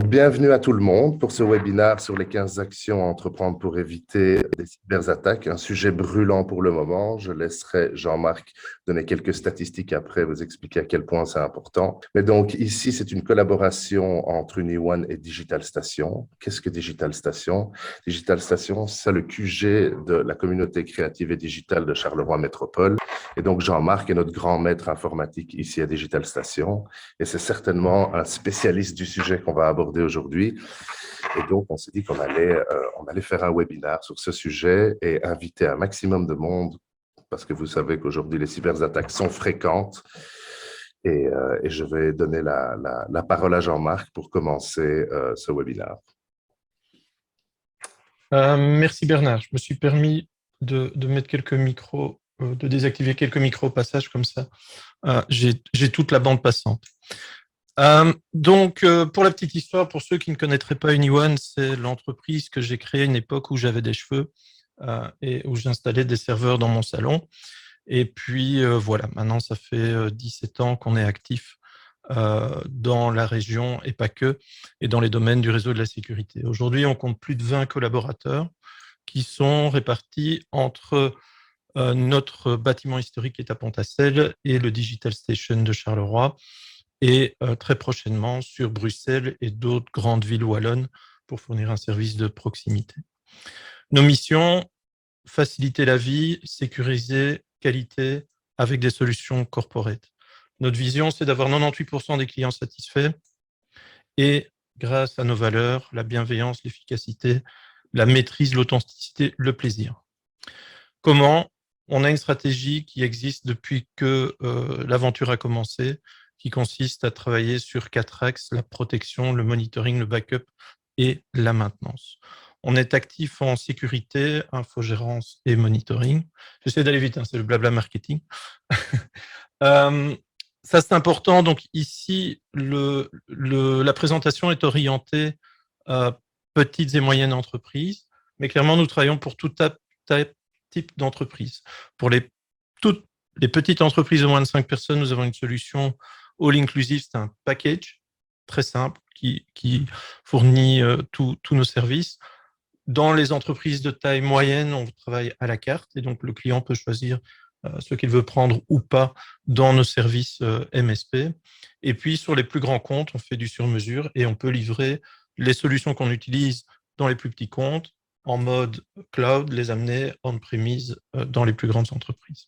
Bienvenue à tout le monde pour ce webinaire sur les 15 actions à entreprendre pour éviter des cyberattaques, un sujet brûlant pour le moment. Je laisserai Jean-Marc donner quelques statistiques après, vous expliquer à quel point c'est important. Mais donc ici, c'est une collaboration entre UniOne et Digital Station. Qu'est-ce que Digital Station? Digital Station, c'est le QG de la communauté créative et digitale de Charleroi Métropole. Et donc Jean-Marc est notre grand maître informatique ici à Digital Station. Et c'est certainement un spécialiste du sujet qu'on va aborder aujourd'hui. Et donc, on s'est dit qu'on allait faire un webinaire sur ce sujet et inviter un maximum de monde parce que vous savez qu'aujourd'hui, les cyberattaques sont fréquentes. Et je vais donner la parole à Jean-Marc pour commencer ce webinaire. Merci Bernard. Je me suis permis de mettre quelques micros, de désactiver quelques micros au passage comme ça. J'ai toute la bande passante. Donc, pour la petite histoire, pour ceux qui ne connaîtraient pas UniOne, c'est l'entreprise que j'ai créée à une époque où j'avais des cheveux et où j'installais des serveurs dans mon salon. Et puis, voilà, maintenant, ça fait 17 ans qu'on est actif dans la région et pas que, et dans les domaines du réseau de la sécurité. Aujourd'hui, on compte plus de 20 collaborateurs qui sont répartis entre notre bâtiment historique qui est à Pont-à-Celle et le Digital Station de Charleroi, et très prochainement sur Bruxelles et d'autres grandes villes wallonnes pour fournir un service de proximité. Nos missions, faciliter la vie, sécuriser, qualité, avec des solutions corporate. Notre vision, c'est d'avoir 98% des clients satisfaits et grâce à nos valeurs, la bienveillance, l'efficacité, la maîtrise, l'authenticité, le plaisir. Comment? On a une stratégie qui existe depuis que l'aventure a commencé, qui consiste à travailler sur 4 axes: la protection, le monitoring, le backup et la maintenance. On est actif en sécurité, infogérance et monitoring. J'essaie d'aller vite, hein, c'est le blabla marketing. Ça, c'est important. Donc ici, la présentation est orientée petites et moyennes entreprises, mais clairement, nous travaillons pour tout type d'entreprise. Pour toutes les petites entreprises de moins de 5 personnes, nous avons une solution all-inclusive, c'est un package très simple qui fournit tous nos services. Dans les entreprises de taille moyenne, on travaille à la carte et donc le client peut choisir ce qu'il veut prendre ou pas dans nos services MSP. Et puis, sur les plus grands comptes, on fait du sur-mesure et on peut livrer les solutions qu'on utilise dans les plus petits comptes en mode cloud, les amener on-premise dans les plus grandes entreprises.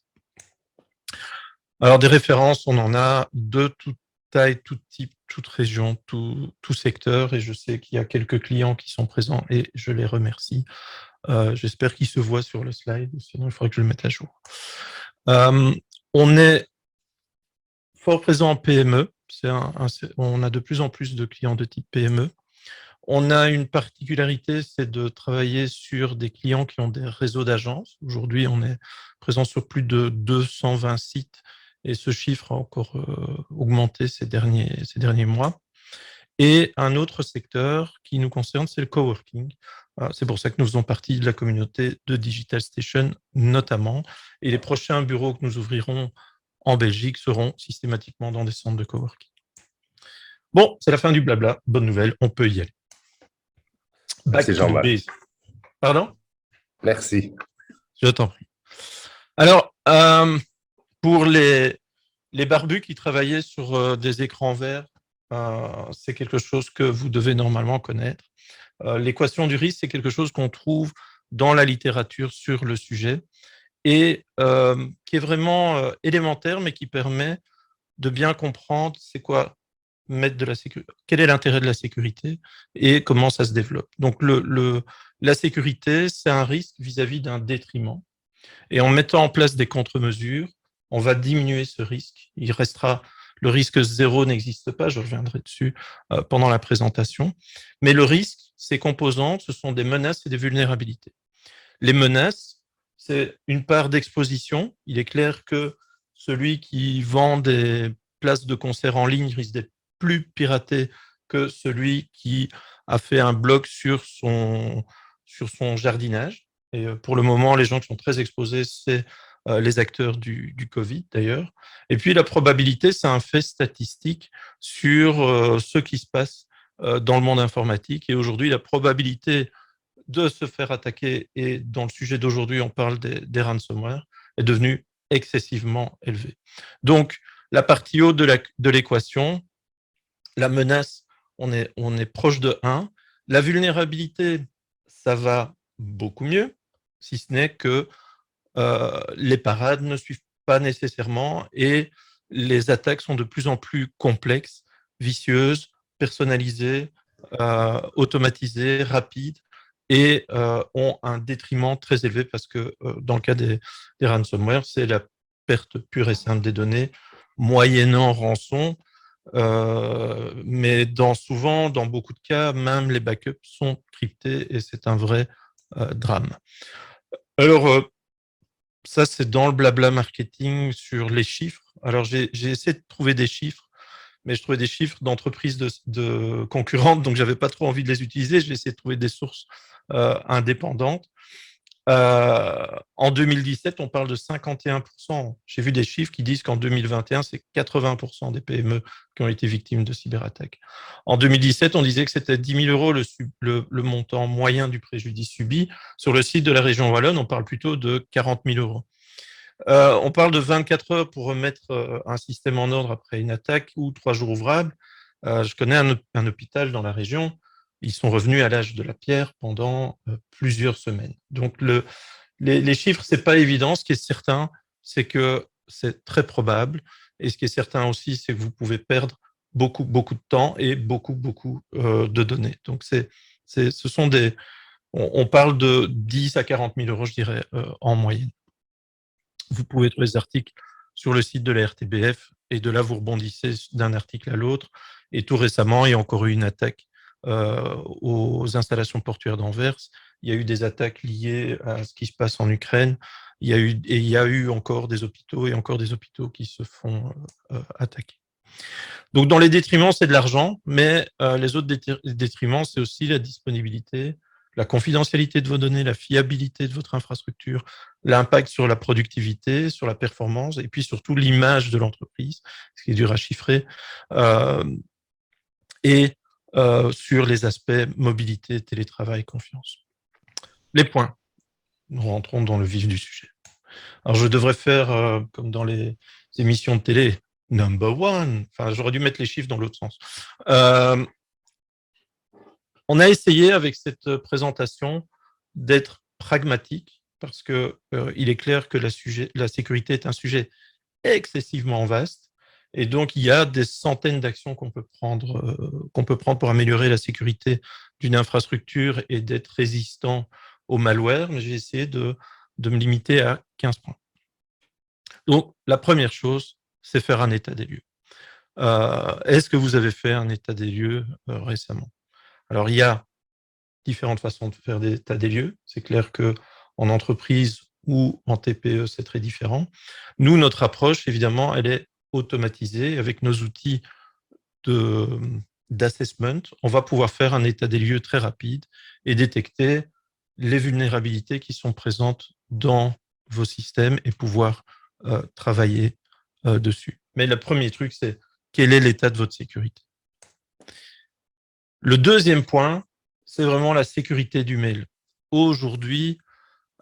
Alors, des références, on en a de toute taille, tout type, toute région, tout secteur, et je sais qu'il y a quelques clients qui sont présents et je les remercie. J'espère qu'ils se voient sur le slide, sinon il faudrait que je le mette à jour. On est fort présent en PME. On a de plus en plus de clients de type PME. On a une particularité, c'est de travailler sur des clients qui ont des réseaux d'agences. Aujourd'hui, on est présent sur plus de 220 sites et ce chiffre a encore augmenté ces derniers mois. Et un autre secteur qui nous concerne, c'est le coworking. C'est pour ça que nous faisons partie de la communauté de Digital Station notamment. Et les prochains bureaux que nous ouvrirons en Belgique seront systématiquement dans des centres de coworking. Bon, c'est la fin du blabla. Bonne nouvelle, on peut y aller. Merci Jean-Marc. Pardon? Merci. Je t'en prie. Alors, pour les barbus qui travaillaient sur des écrans verts, c'est quelque chose que vous devez normalement connaître. L'équation du risque, c'est quelque chose qu'on trouve dans la littérature sur le sujet et qui est vraiment élémentaire, mais qui permet de bien comprendre c'est quoi mettre de la sécurité, quel est l'intérêt de la sécurité et comment ça se développe. Donc, la sécurité, c'est un risque vis-à-vis d'un détriment. Et en mettant en place des contre-mesures, on va diminuer ce risque. Le risque zéro n'existe pas, je reviendrai dessus pendant la présentation. Mais le risque, ses composantes, ce sont des menaces et des vulnérabilités. Les menaces, c'est une part d'exposition. Il est clair que celui qui vend des places de concert en ligne risque d'être plus piraté que celui qui a fait un blog sur son jardinage. Et pour le moment, les gens qui sont très exposés, c'est les acteurs du Covid d'ailleurs. Et puis la probabilité, c'est un fait statistique sur ce qui se passe dans le monde informatique. Et aujourd'hui, la probabilité de se faire attaquer, et dans le sujet d'aujourd'hui, on parle des ransomware, est devenue excessivement élevée. Donc, la partie haute de l'équation, la menace, on est proche de 1. La vulnérabilité, ça va beaucoup mieux, si ce n'est que les parades ne suivent pas nécessairement et les attaques sont de plus en plus complexes, vicieuses, personnalisées, automatisées, rapides et ont un détriment très élevé parce que dans le cas des ransomware, c'est la perte pure et simple des données, moyennant rançon, mais souvent, dans beaucoup de cas, même les backups sont cryptés et c'est un vrai drame. Alors, ça, c'est dans le blabla marketing sur les chiffres. Alors, j'ai essayé de trouver des chiffres, mais je trouvais des chiffres d'entreprises de concurrentes, donc j'avais pas trop envie de les utiliser. J'ai essayé de trouver des sources indépendantes. En 2017, on parle de 51%. J'ai vu des chiffres qui disent qu'en 2021, c'est 80% des PME qui ont été victimes de cyberattaques. En 2017, on disait que c'était 10 000 € le montant moyen du préjudice subi. Sur le site de la région Wallonne, on parle plutôt de 40 000 €. On parle de 24 heures pour remettre un système en ordre après une attaque ou 3 jours ouvrables. Je connais un hôpital dans la région. Ils sont revenus à l'âge de la pierre pendant plusieurs semaines. Donc, les chiffres, c'est pas évident. Ce qui est certain, c'est que c'est très probable. Et ce qui est certain aussi, c'est que vous pouvez perdre beaucoup, beaucoup de temps et beaucoup, beaucoup de données. Donc, on parle de 10 à 40 000 €, je dirais, en moyenne. Vous pouvez trouver des articles sur le site de la RTBF et de là, vous rebondissez d'un article à l'autre. Et tout récemment, il y a encore eu une attaque aux installations portuaires d'Anvers. Il y a eu des attaques liées à ce qui se passe en Ukraine. Il y a eu encore des hôpitaux et encore des hôpitaux qui se font attaquer. Donc, dans les détriments, c'est de l'argent, mais les autres détriments, c'est aussi la disponibilité, la confidentialité de vos données, la fiabilité de votre infrastructure, l'impact sur la productivité, sur la performance, et puis surtout l'image de l'entreprise, ce qui est dur à chiffrer, et sur les aspects mobilité, télétravail, confiance. Les points. Nous rentrons dans le vif du sujet. Alors, je devrais faire comme dans les émissions de télé, number one. Enfin, j'aurais dû mettre les chiffres dans l'autre sens. On a essayé avec cette présentation d'être pragmatique parce que il est clair que la sécurité est un sujet excessivement vaste et donc il y a des centaines d'actions qu'on peut prendre pour améliorer la sécurité d'une infrastructure et d'être résistant au malware, mais j'ai essayé de me limiter à 15 points. Donc, la première chose, c'est faire un état des lieux. Est-ce que vous avez fait un état des lieux récemment? Alors, il y a différentes façons de faire des états des lieux. C'est clair qu'en entreprise ou en TPE, c'est très différent. Nous, notre approche, évidemment, elle est automatisée. Avec nos outils d'assessment, on va pouvoir faire un état des lieux très rapide et détecter les vulnérabilités qui sont présentes dans vos systèmes et pouvoir travailler dessus. Mais le premier truc, c'est quel est l'état de votre sécurité? Le deuxième point, c'est vraiment la sécurité du mail. Aujourd'hui,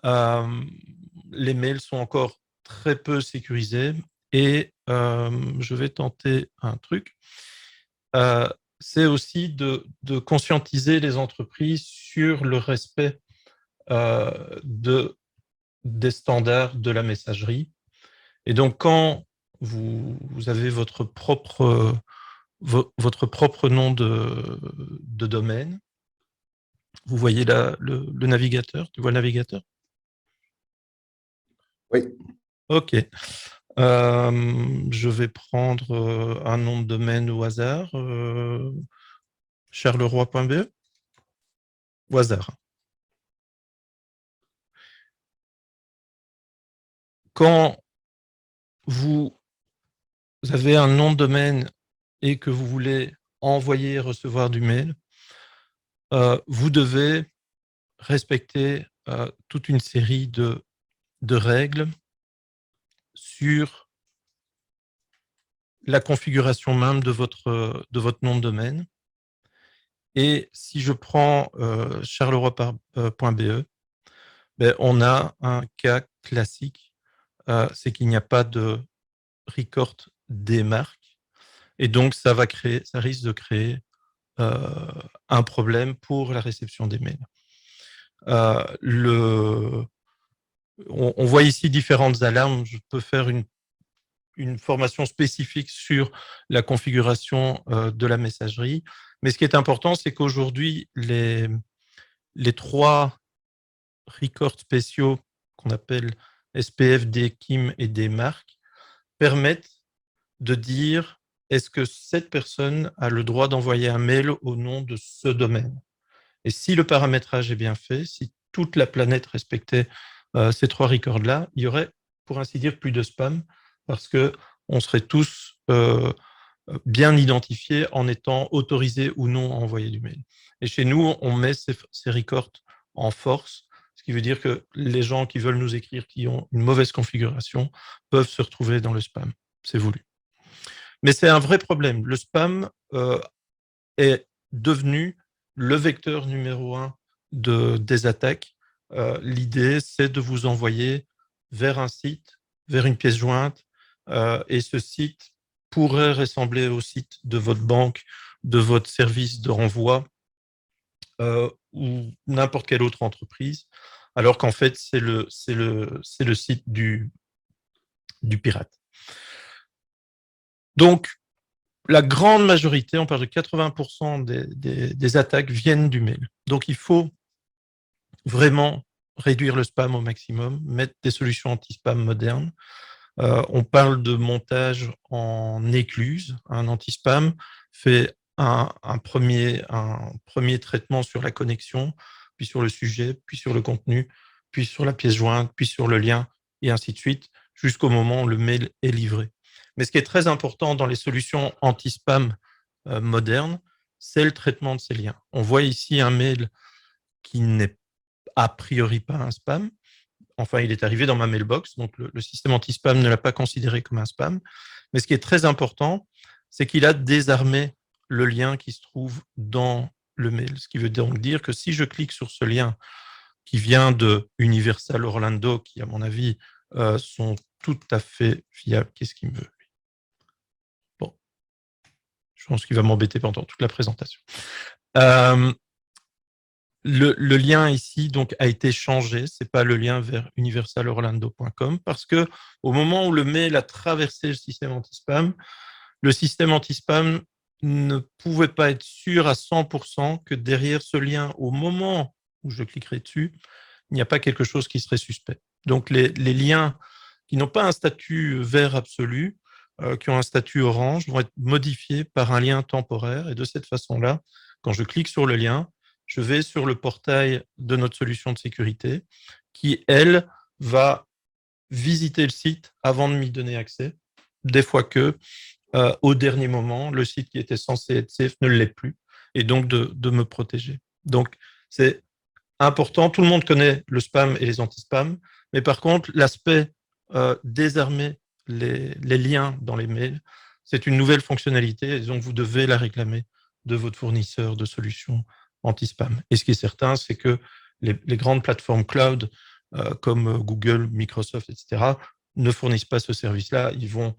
les mails sont encore très peu sécurisés et je vais tenter un truc. C'est aussi de conscientiser les entreprises sur le respect des standards de la messagerie. Et donc, quand vous avez votre propre nom de domaine, vous voyez là le navigateur, tu vois le navigateur? Oui. OK. Je vais prendre un nom de domaine au hasard, charleroi.be, au hasard. Quand vous avez un nom de domaine et que vous voulez envoyer et recevoir du mail, vous devez respecter toute une série de règles sur la configuration même de votre nom de domaine Et si je prends charleroi.be, on a un cas classique, c'est qu'il n'y a pas de record des marques. Et donc, ça risque de créer un problème pour la réception des mails. On voit ici différentes alarmes. Je peux faire une formation spécifique sur la configuration de la messagerie. Mais ce qui est important, c'est qu'aujourd'hui, les 3 records spéciaux qu'on appelle SPF, DKIM et des marques permettent de dire est-ce que cette personne a le droit d'envoyer un mail au nom de ce domaine. Et si le paramétrage est bien fait, si toute la planète respectait ces 3 records-là, il y aurait, pour ainsi dire, plus de spam parce qu'on serait tous bien identifiés en étant autorisés ou non à envoyer du mail. Et chez nous, on met ces records en force, ce qui veut dire que les gens qui veulent nous écrire, qui ont une mauvaise configuration, peuvent se retrouver dans le spam. C'est voulu. Mais c'est un vrai problème. Le spam est devenu le vecteur numéro 1 des attaques. L'idée, c'est de vous envoyer vers un site, vers une pièce jointe, et ce site pourrait ressembler au site de votre banque, de votre service de renvoi ou n'importe quelle autre entreprise, alors qu'en fait, c'est le site du pirate. Donc, la grande majorité, on parle de 80% des attaques viennent du mail. Donc, il faut vraiment réduire le spam au maximum, mettre des solutions anti-spam modernes. On parle de montage en écluse. Un anti-spam fait un premier traitement sur la connexion, puis sur le sujet, puis sur le contenu, puis sur la pièce jointe, puis sur le lien, et ainsi de suite, jusqu'au moment où le mail est livré. Mais ce qui est très important dans les solutions anti-spam modernes, c'est le traitement de ces liens. On voit ici un mail qui n'est a priori pas un spam. Enfin, il est arrivé dans ma mailbox, donc le système anti-spam ne l'a pas considéré comme un spam. Mais ce qui est très important, c'est qu'il a désarmé le lien qui se trouve dans le mail. Ce qui veut donc dire que si je clique sur ce lien qui vient de Universal Orlando, qui, à mon avis, sont tout à fait fiables. Qu'est-ce qu'il me veut, lui? Bon, je pense qu'il va m'embêter pendant toute la présentation. Le lien ici donc a été changé, c'est pas le lien vers universalorlando.com parce que au moment où le mail a traversé le système anti-spam ne pouvait pas être sûr à 100% que derrière ce lien, au moment où je cliquerai dessus, il n'y a pas quelque chose qui serait suspect. Donc les liens qui n'ont pas un statut vert absolu, qui ont un statut orange, vont être modifiés par un lien temporaire et de cette façon-là, quand je clique sur le lien, je vais sur le portail de notre solution de sécurité qui, elle, va visiter le site avant de m'y donner accès. Des fois au dernier moment, le site qui était censé être safe ne l'est plus et donc de me protéger. Donc, c'est important. Tout le monde connaît le spam et les anti-spams, mais par contre, l'aspect désarmer les liens dans les mails, c'est une nouvelle fonctionnalité et donc vous devez la réclamer de votre fournisseur de solutions anti-spam. Et ce qui est certain, c'est que les grandes plateformes cloud comme Google, Microsoft, etc., ne fournissent pas ce service-là. Ils vont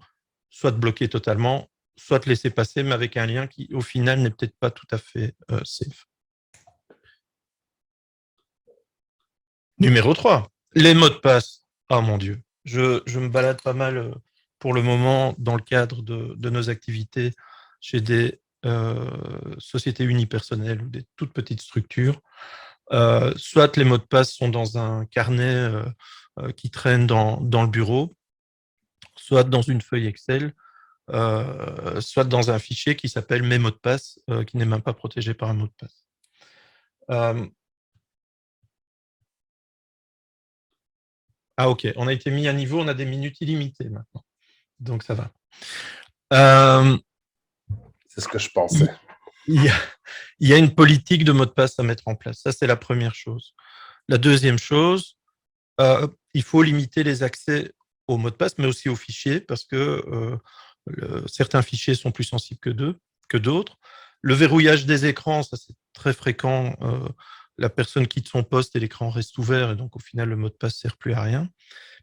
soit te bloquer totalement, soit te laisser passer, mais avec un lien qui, au final, n'est peut-être pas tout à fait safe. Numéro 3, les mots de passe. Oh mon Dieu, je me balade pas mal pour le moment dans le cadre de nos activités chez des sociétés unipersonnelles ou des toutes petites structures. Soit les mots de passe sont dans un carnet qui traîne dans le bureau, soit dans une feuille Excel, soit dans un fichier qui s'appelle mes mots de passe, qui n'est même pas protégé par un mot de passe. Ah ok, on a été mis à niveau, on a des minutes illimitées maintenant. Donc ça va. C'est ce que je pensais. Il y a une politique de mot de passe à mettre en place. Ça, c'est la première chose. La deuxième chose, il faut limiter les accès aux mots de passe, mais aussi aux fichiers, parce que certains fichiers sont plus sensibles que d'autres. Le verrouillage des écrans, ça c'est très fréquent, la personne quitte son poste et l'écran reste ouvert, et donc au final, le mot de passe ne sert plus à rien.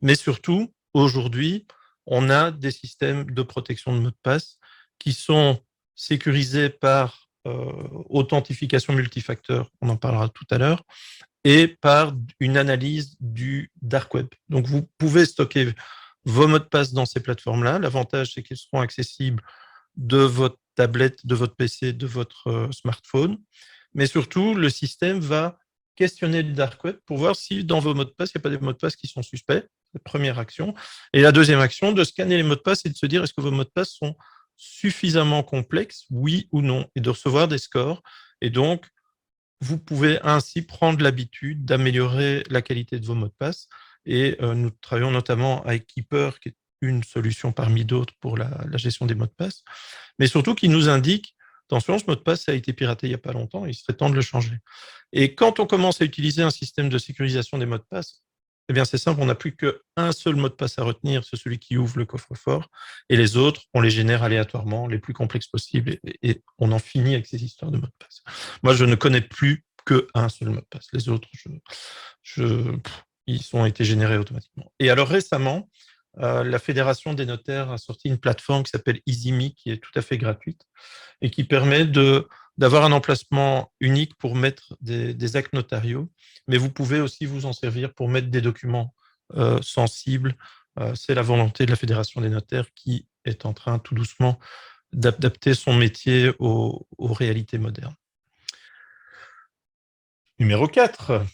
Mais surtout, aujourd'hui, on a des systèmes de protection de mots de passe qui sont sécurisés par authentification multifacteur, on en parlera tout à l'heure, et par une analyse du dark web. Donc, vous pouvez stocker vos mots de passe dans ces plateformes-là. L'avantage, c'est qu'ils seront accessibles de votre tablette, de votre PC, de votre smartphone. Mais surtout, le système va questionner le dark web pour voir si dans vos mots de passe, il n'y a pas des mots de passe qui sont suspects. La première action. Et la deuxième action, de scanner les mots de passe et de se dire est-ce que vos mots de passe sont suffisamment complexes, oui ou non, et de recevoir des scores. Et donc, vous pouvez ainsi prendre l'habitude d'améliorer la qualité de vos mots de passe. Et nous travaillons notamment avec Keeper, qui est une solution parmi d'autres pour la gestion des mots de passe, mais surtout qui nous indique attention, ce mot de passe a été piraté il n'y a pas longtemps, il serait temps de le changer. Et quand on commence à utiliser un système de sécurisation des mots de passe, eh bien c'est simple, on n'a plus qu'un seul mot de passe à retenir, c'est celui qui ouvre le coffre-fort, et les autres, on les génère aléatoirement, les plus complexes possibles, et on en finit avec ces histoires de mots de passe. Moi, je ne connais plus qu'un seul mot de passe. Les autres, ils ont été générés automatiquement. Et alors récemment, la Fédération des notaires a sorti une plateforme qui s'appelle EasyMe, qui est tout à fait gratuite, et qui permet d'avoir un emplacement unique pour mettre des actes notariaux, mais vous pouvez aussi vous en servir pour mettre des documents sensibles. C'est la volonté de la Fédération des notaires qui est en train tout doucement d'adapter son métier aux réalités modernes. Numéro 4,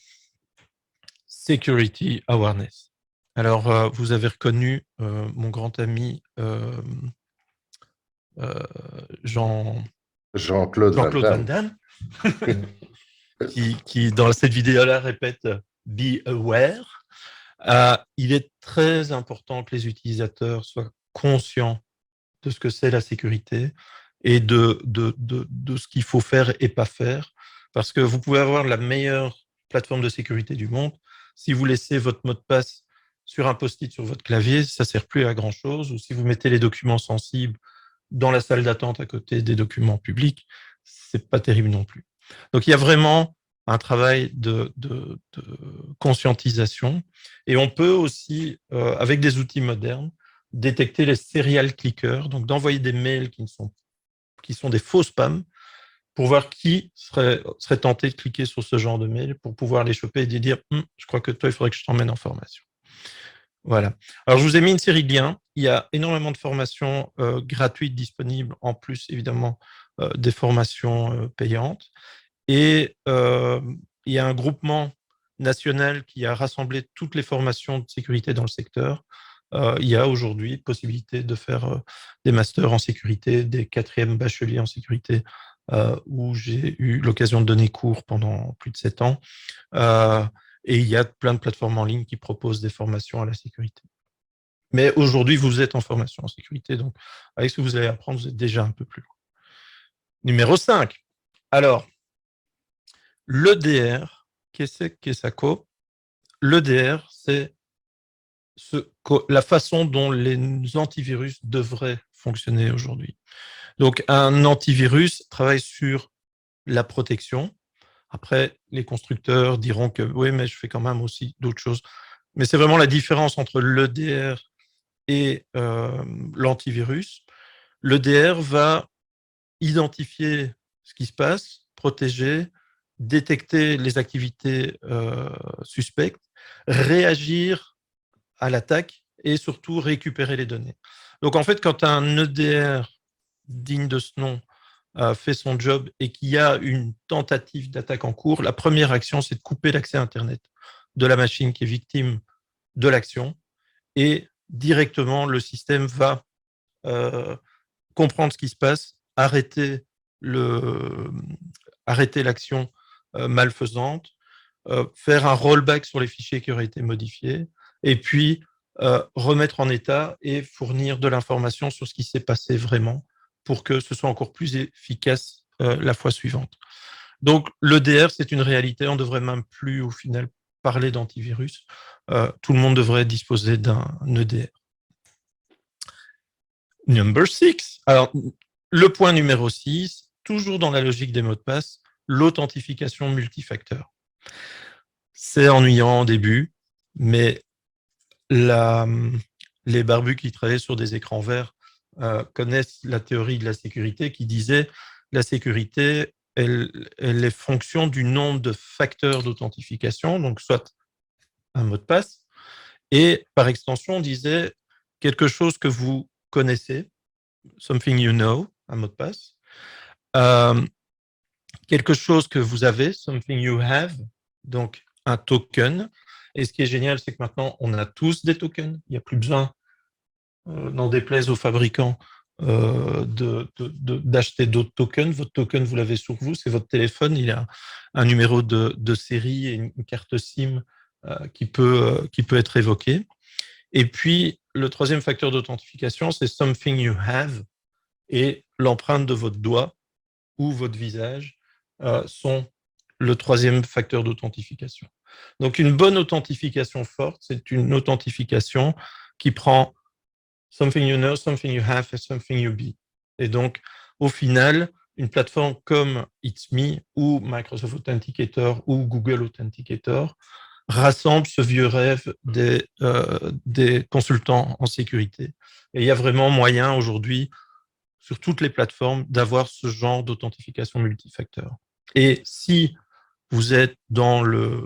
Security Awareness. Alors, vous avez reconnu mon grand ami Jean-Claude Van Damme, qui, dans cette vidéo-là, répète « Be aware ». Il est très important que les utilisateurs soient conscients de ce que c'est la sécurité et de ce qu'il faut faire et pas faire, parce que vous pouvez avoir la meilleure plateforme de sécurité du monde. Si vous laissez votre mot de passe sur un post-it sur votre clavier, ça ne sert plus à grand-chose, ou si vous mettez les documents sensibles dans la salle d'attente à côté des documents publics, c'est pas terrible non plus. Donc, il y a vraiment un travail de conscientisation, et on peut aussi, avec des outils modernes, détecter les serial clickers, donc d'envoyer des mails qui sont des faux spams, pour voir qui serait tenté de cliquer sur ce genre de mail, pour pouvoir les choper et dire je crois que toi, il faudrait que je t'emmène en formation. Voilà. Alors, je vous ai mis une série de liens. Il y a énormément de formations gratuites disponibles, en plus, évidemment, des formations payantes. Et il y a un groupement national qui a rassemblé toutes les formations de sécurité dans le secteur. Il y a aujourd'hui possibilité de faire des masters en sécurité, des 4e bacheliers en sécurité, où j'ai eu l'occasion de donner cours pendant plus de 7 ans. Et il y a plein de plateformes en ligne qui proposent des formations à la sécurité. Mais aujourd'hui, vous êtes en formation en sécurité, donc avec ce que vous allez apprendre, vous êtes déjà un peu plus loin. Numéro 5. Alors, l'EDR, qu'est-ce que ça? L'EDR, c'est la façon dont les antivirus devraient fonctionner aujourd'hui. Donc, un antivirus travaille sur la protection. Après, les constructeurs diront que oui, mais je fais quand même aussi d'autres choses. Mais c'est vraiment la différence entre l'EDR et l'antivirus. L'EDR va identifier ce qui se passe, protéger, détecter les activités suspectes, réagir à l'attaque et surtout récupérer les données. Donc en fait, quand un EDR digne de ce nom fait son job et qu'il y a une tentative d'attaque en cours, la première action, c'est de couper l'accès Internet de la machine qui est victime de l'action, et directement, le système va comprendre ce qui se passe, arrêter l'action malfaisante, faire un rollback sur les fichiers qui auraient été modifiés, et puis remettre en état et fournir de l'information sur ce qui s'est passé vraiment, pour que ce soit encore plus efficace la fois suivante. Donc, l'EDR, c'est une réalité. On ne devrait même plus, au final, parler d'antivirus. Tout le monde devrait disposer d'un EDR. Number 6. Alors, le point numéro 6, toujours dans la logique des mots de passe, l'authentification multifacteur. C'est ennuyant au début, mais les barbus qui travaillaient sur des écrans verts connaissent la théorie de la sécurité qui disait la sécurité, elle est fonction du nombre de facteurs d'authentification, donc soit un mot de passe, et par extension, on disait quelque chose que vous connaissez, something you know, un mot de passe, quelque chose que vous avez, something you have, donc un token. Et ce qui est génial, c'est que maintenant, on a tous des tokens. Il n'y a plus besoin, n'en déplaise aux fabricants, d'acheter d'autres tokens. Votre token, vous l'avez sur vous, c'est votre téléphone. Il a un numéro de série et une carte SIM qui peut être évoqué. Et puis, le troisième facteur d'authentification, c'est something you have. Et l'empreinte de votre doigt ou votre visage sont le troisième facteur d'authentification. Donc, une bonne authentification forte, c'est une authentification qui prend something you know, something you have et something you be. Et donc, au final, une plateforme comme It's Me ou Microsoft Authenticator ou Google Authenticator rassemble ce vieux rêve des consultants en sécurité. Et il y a vraiment moyen aujourd'hui, sur toutes les plateformes, d'avoir ce genre d'authentification multifacteur. Et si vous êtes dans le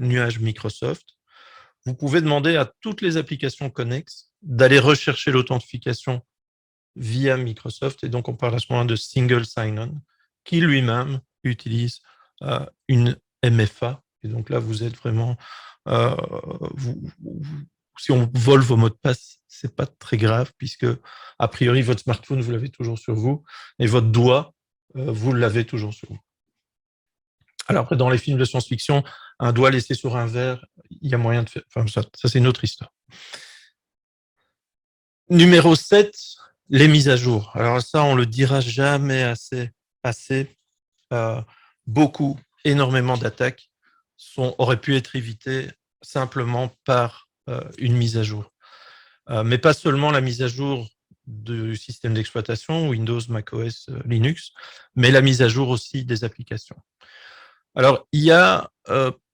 nuage Microsoft, vous pouvez demander à toutes les applications connexes d'aller rechercher l'authentification via Microsoft. Et donc, on parle à ce moment de single sign-on, qui lui-même utilise une MFA. Et donc là, vous êtes vraiment... si on vole vos mots de passe, c'est pas très grave, puisque, a priori, votre smartphone, vous l'avez toujours sur vous, et votre doigt, vous l'avez toujours sur vous. Alors après, dans les films de science-fiction, un doigt laissé sur un verre, il y a moyen de faire... Enfin, ça c'est une autre histoire. Numéro 7, les mises à jour. Alors ça, on le dira jamais assez. Énormément d'attaques auraient pu être évitées simplement par une mise à jour. Mais pas seulement la mise à jour du système d'exploitation, Windows, macOS, Linux, mais la mise à jour aussi des applications. Alors, il y a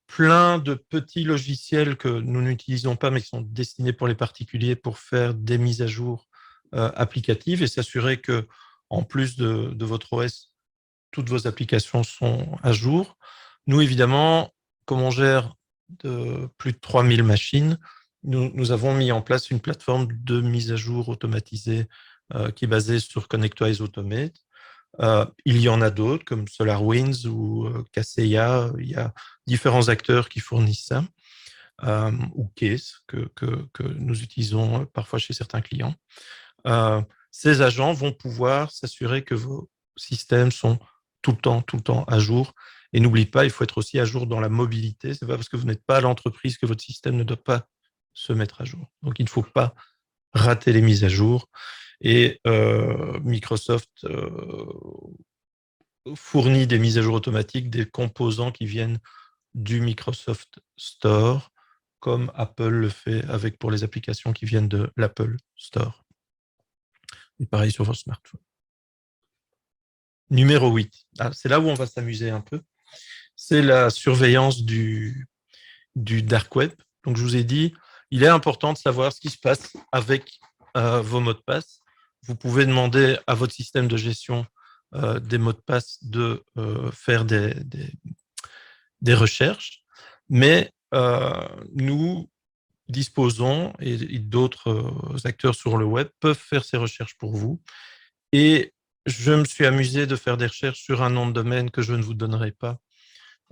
plein de petits logiciels que nous n'utilisons pas, mais qui sont destinés pour les particuliers pour faire des mises à jour applicatives et s'assurer que, en plus de votre OS, toutes vos applications sont à jour. Nous, évidemment, comme on gère plus de 3000 machines, nous avons mis en place une plateforme de mise à jour automatisée qui est basée sur ConnectWise Automate. Il y en a d'autres, comme SolarWinds ou Kaseya. Il y a différents acteurs qui fournissent ça, ou Case, que nous utilisons parfois chez certains clients. Ces agents vont pouvoir s'assurer que vos systèmes sont tout le temps à jour. Et n'oubliez pas, il faut être aussi à jour dans la mobilité. Ce n'est pas parce que vous n'êtes pas à l'entreprise que votre système ne doit pas se mettre à jour. Donc, il ne faut pas rater les mises à jour. Et Microsoft fournit des mises à jour automatiques, des composants qui viennent du Microsoft Store, comme Apple le fait pour les applications qui viennent de l'Apple Store. Et pareil sur vos smartphones. Numéro 8. C'est là où on va s'amuser un peu. C'est la surveillance du dark web. Donc, je vous ai dit, il est important de savoir ce qui se passe avec vos mots de passe. Vous pouvez demander à votre système de gestion des mots de passe de faire des recherches, mais nous disposons, et d'autres acteurs sur le web peuvent faire ces recherches pour vous. Et je me suis amusé de faire des recherches sur un nom de domaine que je ne vous donnerai pas,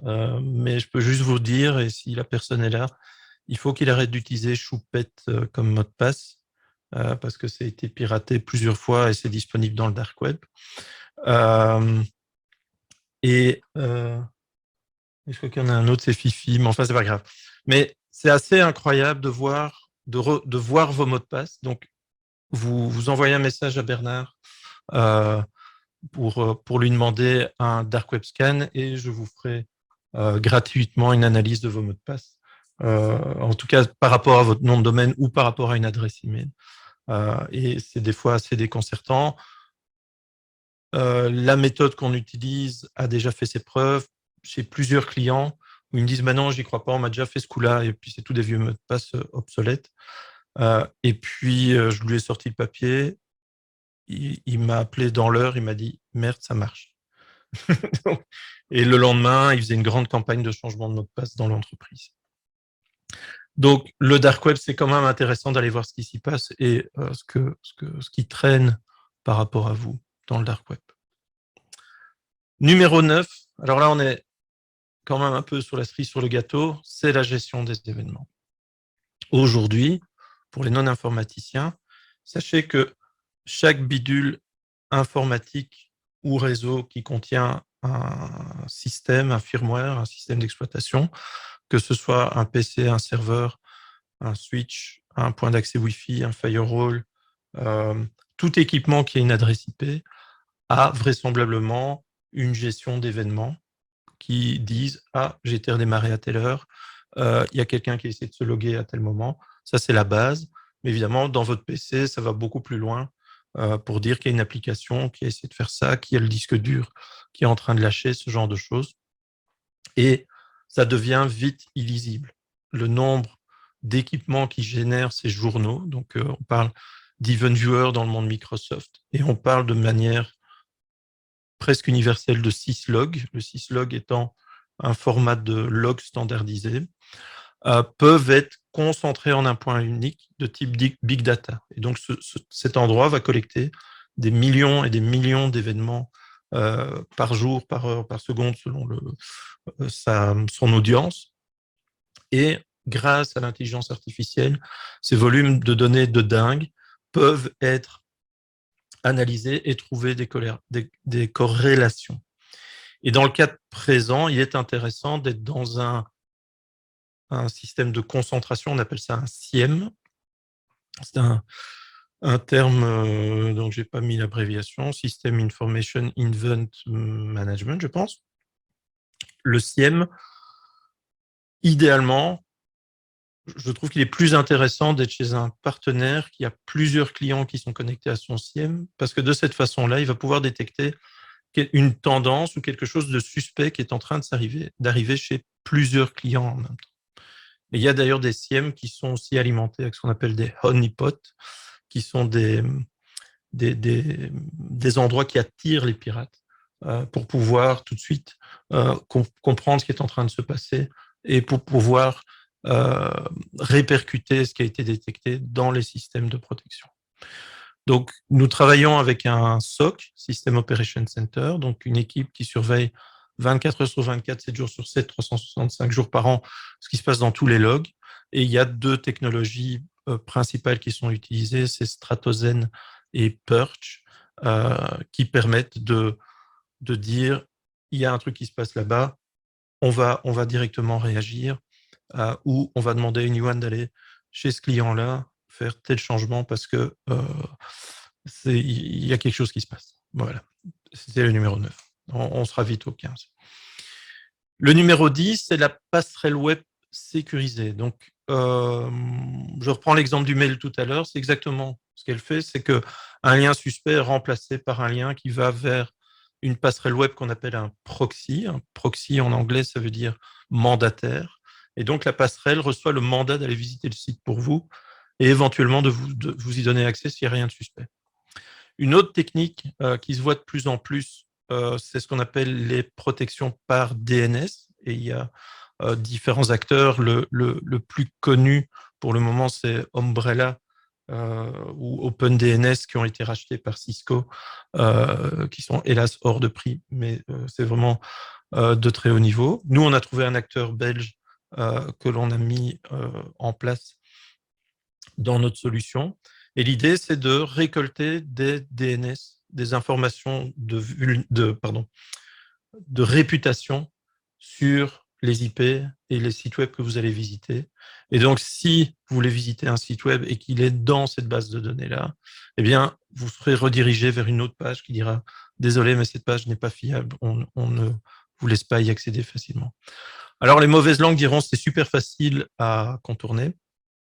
mais je peux juste vous dire, et si la personne est là, il faut qu'il arrête d'utiliser Choupette comme mot de passe, parce que ça a été piraté plusieurs fois et c'est disponible dans le dark web. Je crois qu'il y en a un autre, c'est Fifi, mais enfin, c'est pas grave. Mais c'est assez incroyable de voir vos mots de passe. Donc, vous envoyez un message à Bernard pour lui demander un dark web scan et je vous ferai gratuitement une analyse de vos mots de passe. En tout cas, par rapport à votre nom de domaine ou par rapport à une adresse email. Et c'est des fois assez déconcertant. La méthode qu'on utilise a déjà fait ses preuves chez plusieurs clients où ils me disent bah non, j'y crois pas, on m'a déjà fait ce coup-là, et puis c'est tout des vieux mots de passe obsolètes. Et puis, je lui ai sorti le papier, il m'a appelé dans l'heure, il m'a dit merde, ça marche. Et le lendemain, il faisait une grande campagne de changement de mot de passe dans l'entreprise. Donc, le dark web, c'est quand même intéressant d'aller voir ce qui s'y passe et ce qui traîne par rapport à vous dans le dark web. Numéro 9, alors là, on est quand même un peu sur la cerise sur le gâteau, c'est la gestion des événements. Aujourd'hui, pour les non-informaticiens, sachez que chaque bidule informatique ou réseau qui contient un système, un firmware, un système d'exploitation, que ce soit un PC, un serveur, un switch, un point d'accès Wi-Fi, un firewall, tout équipement qui a une adresse IP a vraisemblablement une gestion d'événements qui disent « Ah, j'ai été redémarré à telle heure, il y a quelqu'un qui essaie de se loguer à tel moment ». Ça, c'est la base. Mais évidemment, dans votre PC, ça va beaucoup plus loin pour dire qu'il y a une application qui a essayé de faire ça, qui a le disque dur qui est en train de lâcher, ce genre de choses. Et ça devient vite illisible. Le nombre d'équipements qui génèrent ces journaux, donc on parle d'Event Viewer dans le monde Microsoft, et on parle de manière presque universelle de syslog, le syslog étant un format de log standardisé, peuvent être concentrés en un point unique de type big data. Et donc cet endroit va collecter des millions et des millions d'événements par jour, par heure, par seconde, selon son audience. Et grâce à l'intelligence artificielle, ces volumes de données de dingue peuvent être analysés et trouver des corrélations. Et dans le cas présent, il est intéressant d'être dans un système de concentration, on appelle ça un SIEM. C'est un terme, donc je n'ai pas mis l'abréviation, System Information Event Management, je pense. Le SIEM, idéalement, je trouve qu'il est plus intéressant d'être chez un partenaire qui a plusieurs clients qui sont connectés à son SIEM, parce que de cette façon-là, il va pouvoir détecter une tendance ou quelque chose de suspect qui est en train d'arriver chez plusieurs clients en même temps. Et il y a d'ailleurs des SIEM qui sont aussi alimentés avec ce qu'on appelle des honeypots, qui sont des endroits qui attirent les pirates pour pouvoir tout de suite comprendre ce qui est en train de se passer et pour pouvoir répercuter ce qui a été détecté dans les systèmes de protection. Donc, nous travaillons avec un SOC, System Operation Center, donc une équipe qui surveille 24 heures sur 24, 7 jours sur 7, 365 jours par an, ce qui se passe dans tous les logs. Et il y a deux technologies principales qui sont utilisées, c'est Stratozen et Perch, qui permettent de dire il y a un truc qui se passe là-bas, on va directement réagir, ou on va demander à une UAN d'aller chez ce client-là, faire tel changement parce que il y a quelque chose qui se passe. Voilà, c'était le numéro 9. On sera vite au 15. Le numéro 10, c'est la passerelle web sécurisée. Donc, je reprends l'exemple du mail tout à l'heure. C'est exactement ce qu'elle fait, c'est qu'un lien suspect est remplacé par un lien qui va vers une passerelle web qu'on appelle un proxy. Un proxy, en anglais, ça veut dire mandataire. Et donc, la passerelle reçoit le mandat d'aller visiter le site pour vous et éventuellement de vous y donner accès s'il n'y a rien de suspect. Une autre technique qui se voit de plus en plus, c'est ce qu'on appelle les protections par DNS. Et il y a différents acteurs. Le plus connu pour le moment, c'est Umbrella ou OpenDNS qui ont été rachetés par Cisco, qui sont hélas hors de prix, mais c'est vraiment de très haut niveau. Nous, on a trouvé un acteur belge que l'on a mis en place dans notre solution. Et l'idée, c'est de récolter des DNS, des informations de réputation sur les IP et les sites web que vous allez visiter. Et donc, si vous voulez visiter un site web et qu'il est dans cette base de données-là, eh bien, vous serez redirigé vers une autre page qui dira « Désolé, mais cette page n'est pas fiable, on ne vous laisse pas y accéder facilement ». Alors, les mauvaises langues diront « C'est super facile à contourner ».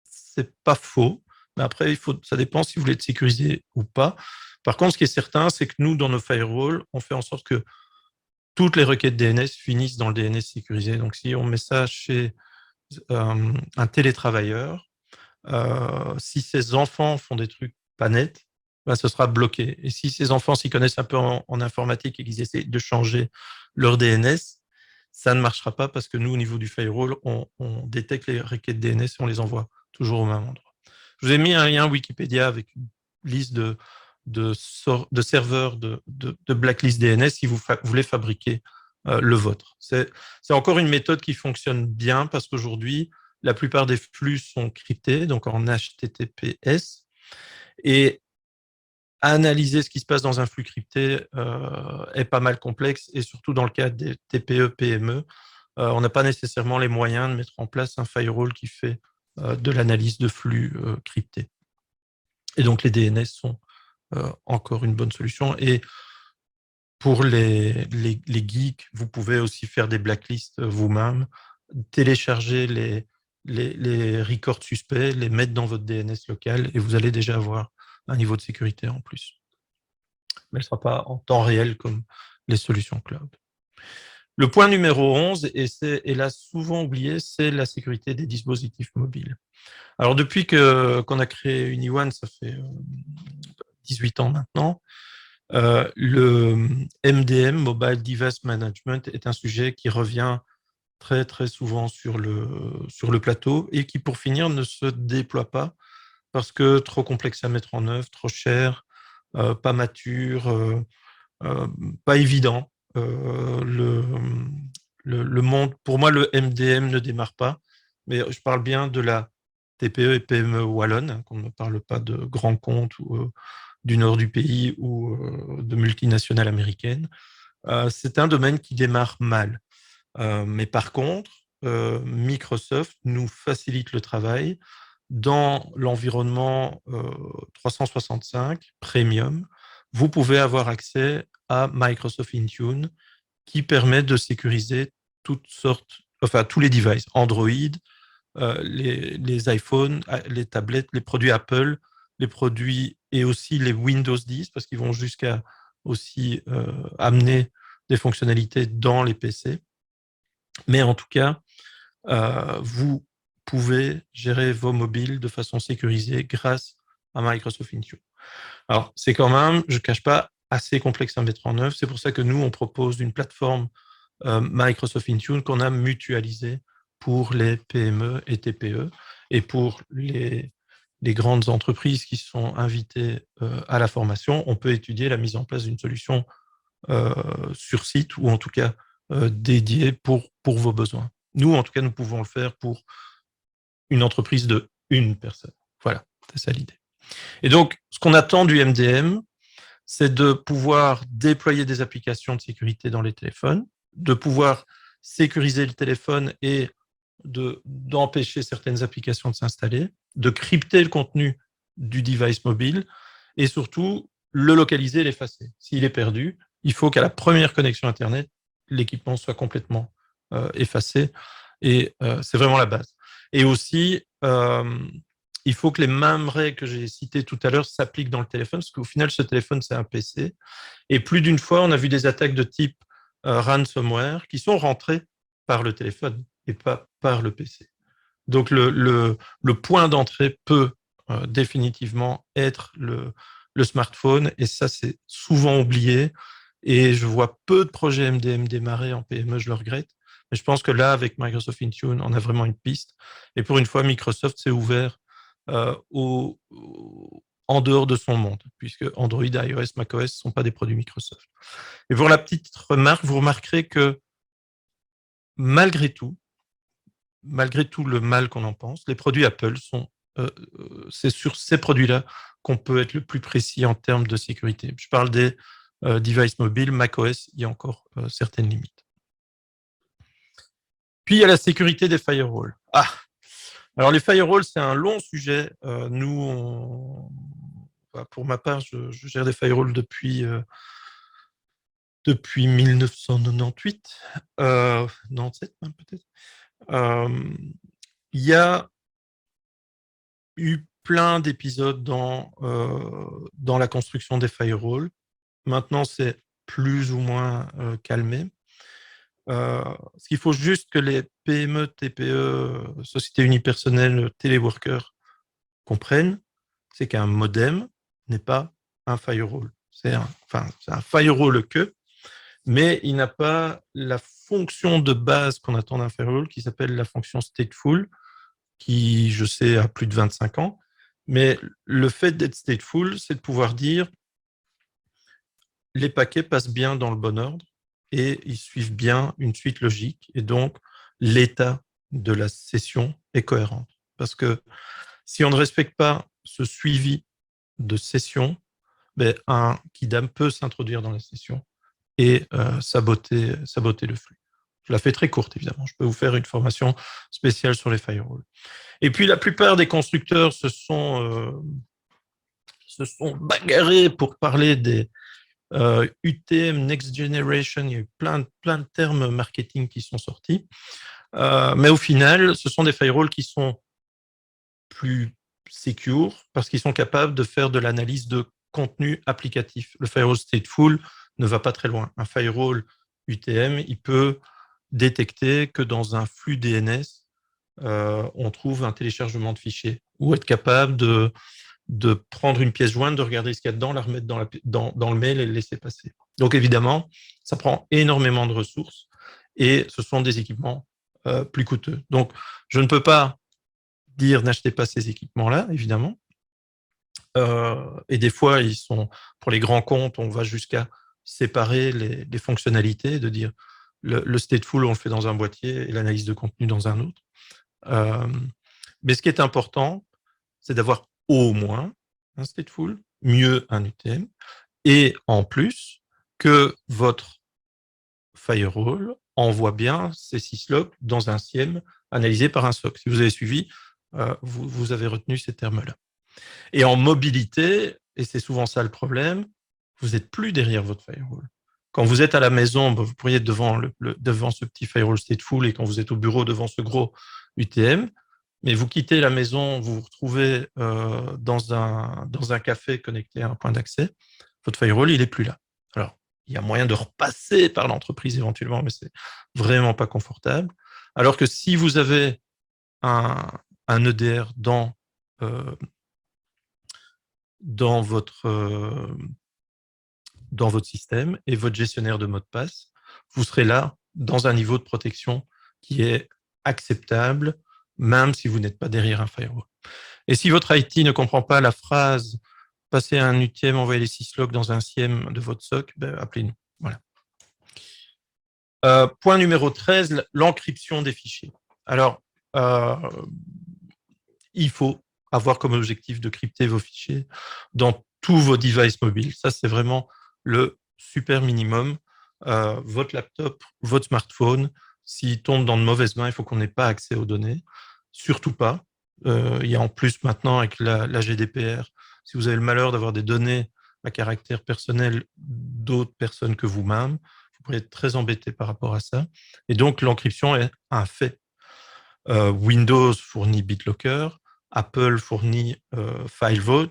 C'est pas faux, mais après, ça dépend si vous voulez être sécurisé ou pas. Par contre, ce qui est certain, c'est que nous, dans nos firewalls, on fait en sorte que toutes les requêtes DNS finissent dans le DNS sécurisé. Donc, si on met ça chez un télétravailleur, si ses enfants font des trucs pas nets, ben, ce sera bloqué. Et si ses enfants s'y connaissent un peu en informatique et qu'ils essaient de changer leur DNS, ça ne marchera pas parce que nous, au niveau du firewall, on détecte les requêtes DNS et on les envoie toujours au même endroit. Je vous ai mis un lien Wikipédia avec une liste de serveurs de blacklist DNS si vous voulez fabriquer le vôtre. C'est encore une méthode qui fonctionne bien parce qu'aujourd'hui, la plupart des flux sont cryptés, donc en HTTPS. Et analyser ce qui se passe dans un flux crypté est pas mal complexe, et surtout dans le cas des TPE, PME, on n'a pas nécessairement les moyens de mettre en place un firewall qui fait de l'analyse de flux cryptés. Et donc, les DNS sont encore une bonne solution. Et pour les geeks, vous pouvez aussi faire des blacklists vous-même, télécharger les records suspects, les mettre dans votre DNS local, et vous allez déjà avoir un niveau de sécurité en plus. Mais elle ne sera pas en temps réel comme les solutions cloud. Le point numéro 11, et c'est hélas souvent oublié, c'est la sécurité des dispositifs mobiles. Alors, depuis qu'on a créé UniOne, ça fait 18 ans maintenant, le MDM, Mobile Device Management, est un sujet qui revient très, très souvent sur le plateau et qui, pour finir, ne se déploie pas parce que trop complexe à mettre en œuvre, trop cher, pas mature, pas évident. Le monde, pour moi, le MDM ne démarre pas, mais je parle bien de la TPE et PME wallonne, hein, qu'on ne parle pas de grands comptes ou du nord du pays ou de multinationales américaines. C'est un domaine qui démarre mal. Mais par contre, Microsoft nous facilite le travail dans l'environnement 365 Premium. Vous pouvez avoir accès à Microsoft Intune qui permet de sécuriser toutes sortes, enfin tous les devices, Android, les iPhones, les tablettes, les produits Apple, les produits et aussi les Windows 10 parce qu'ils vont jusqu'à aussi amener des fonctionnalités dans les PC. Mais en tout cas, vous pouvez gérer vos mobiles de façon sécurisée grâce à Microsoft Intune. Alors, c'est quand même, je ne cache pas, assez complexe à mettre en œuvre. C'est pour ça que nous, on propose une plateforme Microsoft Intune qu'on a mutualisée pour les PME et TPE. Et pour les grandes entreprises qui sont invitées à la formation, on peut étudier la mise en place d'une solution sur site ou en tout cas dédiée pour vos besoins. Nous, en tout cas, nous pouvons le faire pour une entreprise de une personne. Voilà, c'est ça l'idée. Et donc, ce qu'on attend du MDM, c'est de pouvoir déployer des applications de sécurité dans les téléphones, de pouvoir sécuriser le téléphone et d'empêcher certaines applications de s'installer, de crypter le contenu du device mobile et surtout le localiser et l'effacer. S'il est perdu, il faut qu'à la première connexion Internet, l'équipement soit complètement effacé et c'est vraiment la base. Et aussi, il faut que les mêmes règles que j'ai citées tout à l'heure s'appliquent dans le téléphone, parce qu'au final, ce téléphone, c'est un PC. Et plus d'une fois, on a vu des attaques de type ransomware qui sont rentrées par le téléphone et pas par le PC. Donc, le point d'entrée peut définitivement être le smartphone, et ça, c'est souvent oublié. Et je vois peu de projets MDM démarrer en PME, je le regrette. Mais je pense que là, avec Microsoft Intune, on a vraiment une piste. Et pour une fois, Microsoft s'est ouvert en dehors de son monde, puisque Android, iOS, macOS ne sont pas des produits Microsoft. Et pour la petite remarque, vous remarquerez que malgré tout le mal qu'on en pense, les produits Apple sont, c'est sur ces produits-là qu'on peut être le plus précis en termes de sécurité. Je parle des devices mobiles, macOS, il y a encore certaines limites. Puis il y a la sécurité des firewalls. Alors les firewalls, c'est un long sujet. Pour ma part, je gère des firewalls depuis 1998, 97 même peut-être. Il y a eu plein d'épisodes dans la construction des firewalls. Maintenant, c'est plus ou moins calmé. Ce qu'il faut juste que les PME, TPE, sociétés unipersonnelles, téléworkers comprennent, c'est qu'un modem n'est pas un firewall. C'est un firewall mais il n'a pas la fonction de base qu'on attend d'un firewall qui s'appelle la fonction stateful, qui, je sais, a plus de 25 ans. Mais le fait d'être stateful, c'est de pouvoir dire les paquets passent bien dans le bon ordre et ils suivent bien une suite logique. Et donc, l'état de la session est cohérent. Parce que si on ne respecte pas ce suivi de session, un Kidam peut s'introduire dans la session et saboter le flux. Je la fais très courte, évidemment. Je peux vous faire une formation spéciale sur les firewalls. Et puis, la plupart des constructeurs se sont bagarrés pour parler des UTM, Next Generation. Il y a eu plein de termes marketing qui sont sortis. Mais au final, ce sont des firewalls qui sont plus secure parce qu'ils sont capables de faire de l'analyse de contenu applicatif. Le firewall stateful ne va pas très loin. Un firewall UTM, il peut détecter que dans un flux DNS, on trouve un téléchargement de fichiers ou être capable de prendre une pièce jointe, de regarder ce qu'il y a dedans, la remettre dans le mail et le laisser passer. Donc évidemment, ça prend énormément de ressources et ce sont des équipements plus coûteux. Donc je ne peux pas dire n'achetez pas ces équipements-là, évidemment. Et des fois, pour les grands comptes, on va jusqu'à séparer les fonctionnalités, de dire le stateful, on le fait dans un boîtier et l'analyse de contenu dans un autre. Mais ce qui est important, c'est d'avoir au moins un stateful, mieux un UTM, et en plus, que votre firewall envoie bien ces syslogs dans un SIEM analysé par un SOC. Si vous avez suivi, vous avez retenu ces termes-là. Et en mobilité, et c'est souvent ça le problème, vous n'êtes plus derrière votre firewall. Quand vous êtes à la maison, vous pourriez être devant ce petit firewall stateful, et quand vous êtes au bureau, devant ce gros UTM, mais vous quittez la maison, vous vous retrouvez dans un café connecté à un point d'accès, votre firewall, il n'est plus là. Alors, il y a moyen de repasser par l'entreprise éventuellement, mais c'est vraiment pas confortable. Alors que si vous avez un EDR dans votre système et votre gestionnaire de mot de passe, vous serez là dans un niveau de protection qui est acceptable, même si vous n'êtes pas derrière un firewall. Et si votre IT ne comprend pas la phrase « passer un UTM, envoyer les syslogs dans un SIEM de votre SOC », appelez-nous. Voilà. Point numéro 13, l'encryption des fichiers. Alors, il faut avoir comme objectif de crypter vos fichiers dans tous vos devices mobiles. Ça, c'est vraiment le super minimum. Votre laptop, votre smartphone, s'il tombe dans de mauvaises mains, il faut qu'on n'ait pas accès aux données. Surtout pas. Il y a en plus maintenant avec la GDPR, si vous avez le malheur d'avoir des données à caractère personnel d'autres personnes que vous-même, vous pourrez être très embêté par rapport à ça. Et donc, l'encryption est un fait. Windows fournit BitLocker, Apple fournit FileVault.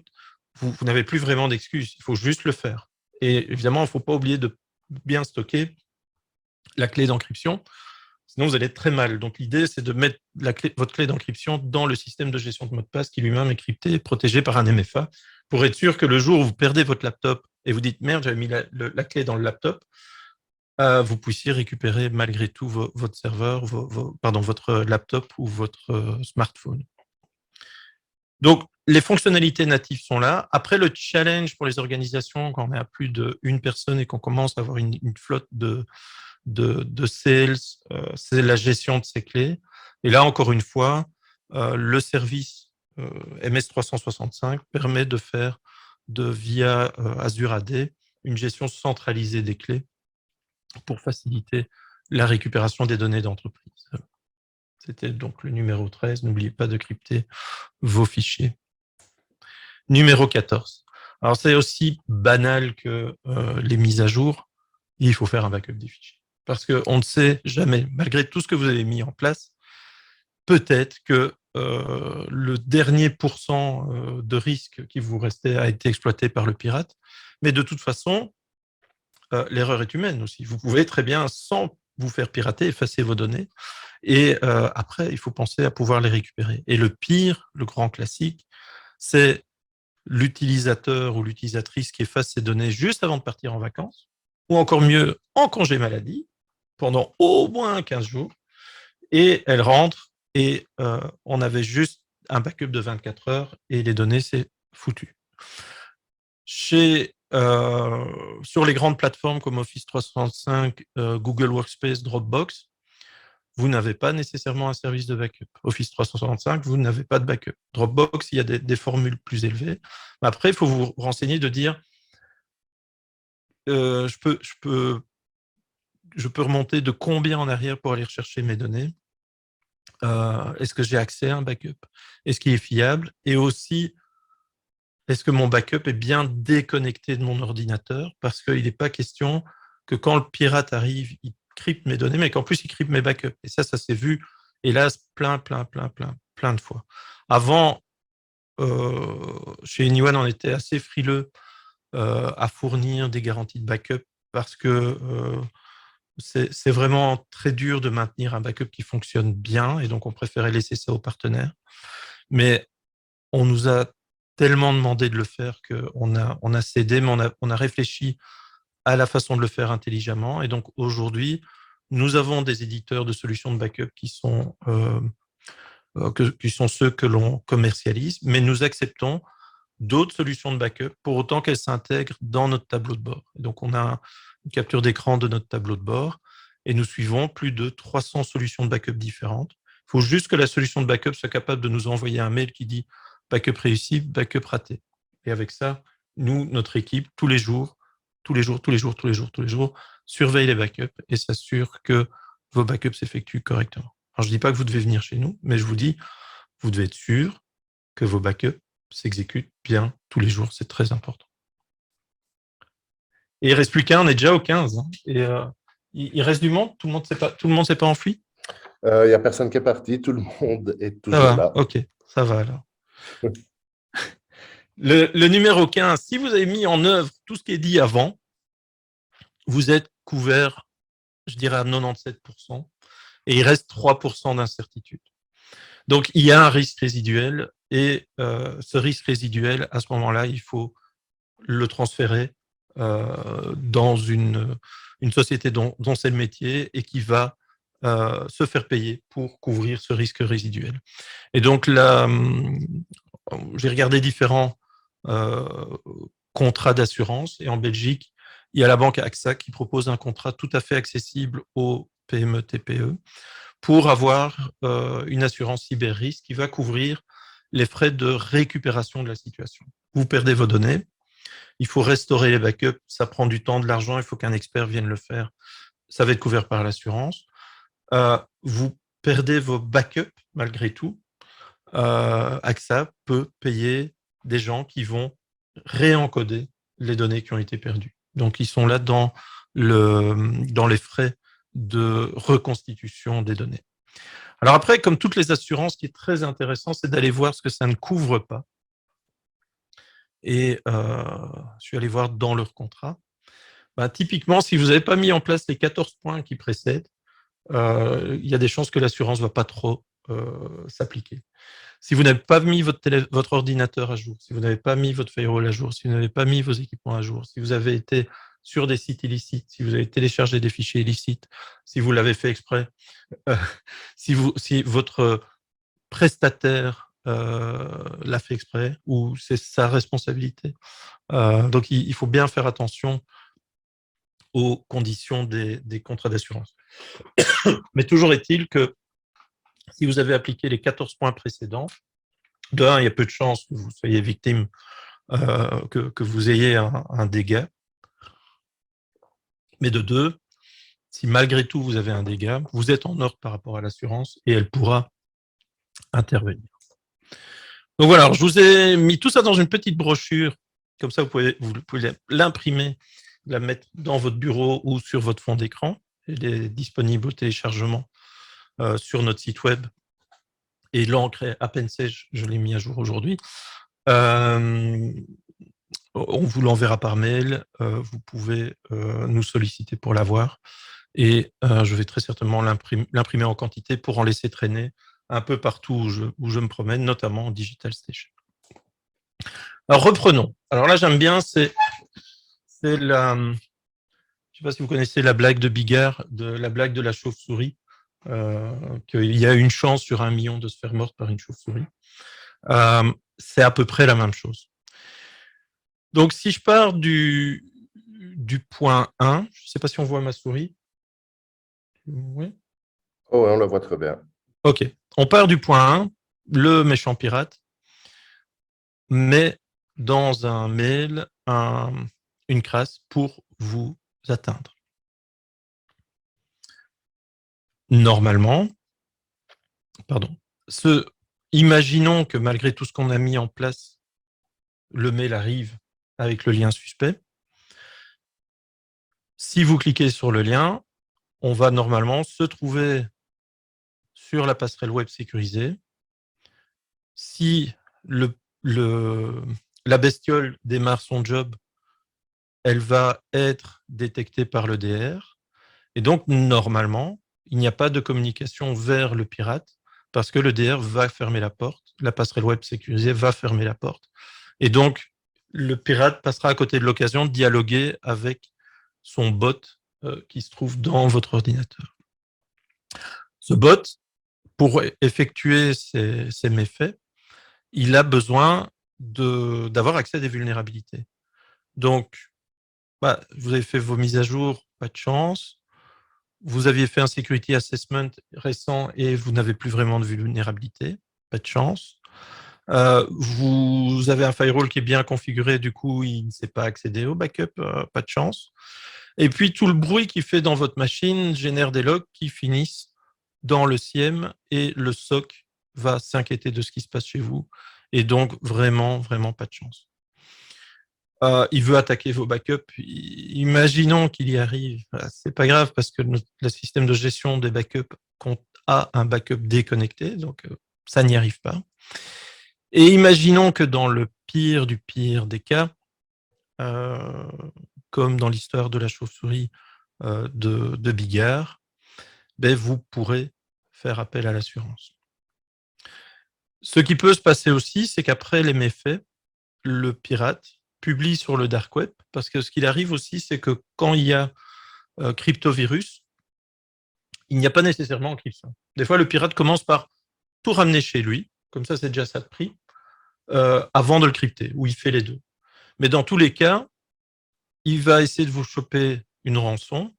Vous n'avez plus vraiment d'excuses. Il faut juste le faire. Et évidemment, il ne faut pas oublier de bien stocker la clé d'encryption. Sinon, vous allez être très mal. Donc, l'idée, c'est de mettre votre clé d'encryption dans le système de gestion de mot de passe qui lui-même est crypté et protégé par un MFA pour être sûr que le jour où vous perdez votre laptop et vous dites « Merde, j'avais mis la clé dans le laptop », vous puissiez récupérer malgré tout votre serveur, votre laptop ou votre smartphone. Donc, les fonctionnalités natives sont là. Après, le challenge pour les organisations, quand on est à plus d'une personne et qu'on commence à avoir une flotte de sales, c'est la gestion de ces clés. Et là, encore une fois, le service MS 365 permet de faire via Azure AD une gestion centralisée des clés pour faciliter la récupération des données d'entreprise. C'était donc le numéro 13. N'oubliez pas de crypter vos fichiers. Numéro 14. Alors, c'est aussi banal que les mises à jour. Il faut faire un backup des fichiers. Parce qu'on ne sait jamais, malgré tout ce que vous avez mis en place, peut-être que le dernier pourcent de risque qui vous restait a été exploité par le pirate. Mais de toute façon, l'erreur est humaine aussi. Vous pouvez très bien, sans vous faire pirater, effacer vos données. Et après, il faut penser à pouvoir les récupérer. Et le pire, le grand classique, c'est l'utilisateur ou l'utilisatrice qui efface ses données juste avant de partir en vacances, ou encore mieux, en congé maladie, pendant au moins 15 jours, et elle rentre et on avait juste un backup de 24 heures et les données, c'est foutu. Sur les grandes plateformes comme Office 365, Google Workspace, Dropbox, vous n'avez pas nécessairement un service de backup. Office 365, vous n'avez pas de backup. Dropbox, il y a des formules plus élevées. Mais après, il faut vous renseigner de dire je peux remonter de combien en arrière pour aller rechercher mes données. Est-ce que j'ai accès à un backup? Est-ce qu'il est fiable? Et aussi, est-ce que mon backup est bien déconnecté de mon ordinateur? Parce qu'il n'est pas question que quand le pirate arrive, il crypte mes données, mais qu'en plus, il crypte mes backups. Et ça s'est vu, hélas, plein de fois. Avant, chez Anyone, on était assez frileux à fournir des garanties de backup parce que c'est vraiment très dur de maintenir un backup qui fonctionne bien et donc on préférait laisser ça aux partenaires. Mais on nous a tellement demandé de le faire qu'on a cédé, mais on a réfléchi à la façon de le faire intelligemment. Et donc aujourd'hui, nous avons des éditeurs de solutions de backup qui sont ceux que l'on commercialise, mais nous acceptons d'autres solutions de backup pour autant qu'elles s'intègrent dans notre tableau de bord. Et donc on a une capture d'écran de notre tableau de bord et nous suivons plus de 300 solutions de backup différentes. Il faut juste que la solution de backup soit capable de nous envoyer un mail qui dit backup réussi, backup raté. Et avec ça, nous, notre équipe, tous les jours, surveille les backups et s'assure que vos backups s'effectuent correctement. Alors, je ne dis pas que vous devez venir chez nous, mais je vous dis, vous devez être sûr que vos backups s'exécutent bien tous les jours. C'est très important. Et il ne reste plus qu'un, on est déjà au 15. Hein, et il reste du monde? Tout le monde s'est pas enfui? Il n'y a personne qui est parti, tout le monde est Ça toujours va, là. ok, ça va alors. Le numéro 15, si vous avez mis en œuvre tout ce qui est dit avant, vous êtes couvert, je dirais, à 97%, et il reste 3% d'incertitude. Donc, il y a un risque résiduel, et ce risque résiduel, à ce moment-là, il faut le transférer dans une société dont c'est le métier et qui va se faire payer pour couvrir ce risque résiduel. Et donc, là, j'ai regardé différents contrats d'assurance, et en Belgique, il y a la banque AXA qui propose un contrat tout à fait accessible aux PME, TPE pour avoir une assurance cyber-risque qui va couvrir les frais de récupération de la situation. Vous perdez vos données, il faut restaurer les backups, ça prend du temps, de l'argent, il faut qu'un expert vienne le faire, ça va être couvert par l'assurance. Vous perdez vos backups malgré tout, AXA peut payer des gens qui vont réencoder les données qui ont été perdues. Donc, ils sont là dans les frais de reconstitution des données. Alors après, comme toutes les assurances, ce qui est très intéressant, c'est d'aller voir ce que ça ne couvre pas. Et je suis allé voir dans leur contrat. Typiquement, si vous n'avez pas mis en place les 14 points qui précèdent, il y a des chances que l'assurance ne va pas trop s'appliquer. Si vous n'avez pas mis votre ordinateur à jour, si vous n'avez pas mis votre firewall à jour, si vous n'avez pas mis vos équipements à jour, si vous avez été sur des sites illicites, si vous avez téléchargé des fichiers illicites, si vous l'avez fait exprès, si votre prestataire l'a fait exprès ou c'est sa responsabilité. Donc, il faut bien faire attention aux conditions des contrats d'assurance. Mais toujours est-il que si vous avez appliqué les 14 points précédents, de un, il y a peu de chances que vous soyez victime, que vous ayez un dégât. Mais de deux, si malgré tout vous avez un dégât, vous êtes en ordre par rapport à l'assurance et elle pourra intervenir. Donc voilà, alors je vous ai mis tout ça dans une petite brochure. Comme ça, vous pouvez l'imprimer, la mettre dans votre bureau ou sur votre fond d'écran. Elle est disponible au téléchargement sur notre site web et l'encre est à peine sèche, je l'ai mis à jour aujourd'hui. On vous l'enverra par mail, vous pouvez nous solliciter pour l'avoir, et je vais très certainement l'imprimer en quantité pour en laisser traîner un peu partout où je me promène, notamment en Digital Station. Alors reprenons. Alors là, j'aime bien, c'est la... Je ne sais pas si vous connaissez la blague de Bigard, la blague de la chauve-souris, qu'il y a une chance sur 1 million de se faire mordre par une chauve-souris. C'est à peu près la même chose. Donc, si je pars du point 1, je ne sais pas si on voit ma souris. Oui. Oh, ouais, on la voit très bien. OK. On part du point 1, le méchant pirate met dans un mail une crasse pour vous atteindre. Normalement, imaginons que malgré tout ce qu'on a mis en place, le mail arrive avec le lien suspect. Si vous cliquez sur le lien, on va normalement se trouver sur la passerelle web sécurisée. Si la bestiole démarre son job, elle va être détectée par le DR. Et donc, normalement, il n'y a pas de communication vers le pirate parce que le DR va fermer la porte, la passerelle web sécurisée va fermer la porte. Et donc, le pirate passera à côté de l'occasion de dialoguer avec son bot qui se trouve dans votre ordinateur. Ce bot, pour effectuer ces méfaits, il a besoin d'avoir accès à des vulnérabilités. Donc, vous avez fait vos mises à jour, pas de chance. Vous aviez fait un security assessment récent et vous n'avez plus vraiment de vulnérabilité, pas de chance. Vous avez un firewall qui est bien configuré, du coup, il ne sait pas accéder au backup, pas de chance. Et puis, tout le bruit qu'il fait dans votre machine génère des logs qui finissent dans le SIEM et le SOC va s'inquiéter de ce qui se passe chez vous. Et donc, vraiment, vraiment pas de chance. Il veut attaquer vos backups. Imaginons qu'il y arrive. C'est pas grave parce que le système de gestion des backups a un backup déconnecté, donc ça n'y arrive pas. Et imaginons que dans le pire du pire des cas, comme dans l'histoire de la chauve-souris de Bigard, vous pourrez faire appel à l'assurance. Ce qui peut se passer aussi, c'est qu'après les méfaits, le pirate publie sur le dark web, parce que ce qu'il arrive aussi, c'est que quand il y a cryptovirus, il n'y a pas nécessairement encryption. Des fois, le pirate commence par tout ramener chez lui, comme ça c'est déjà ça de prix, avant de le crypter, ou il fait les deux. Mais dans tous les cas, il va essayer de vous choper une rançon.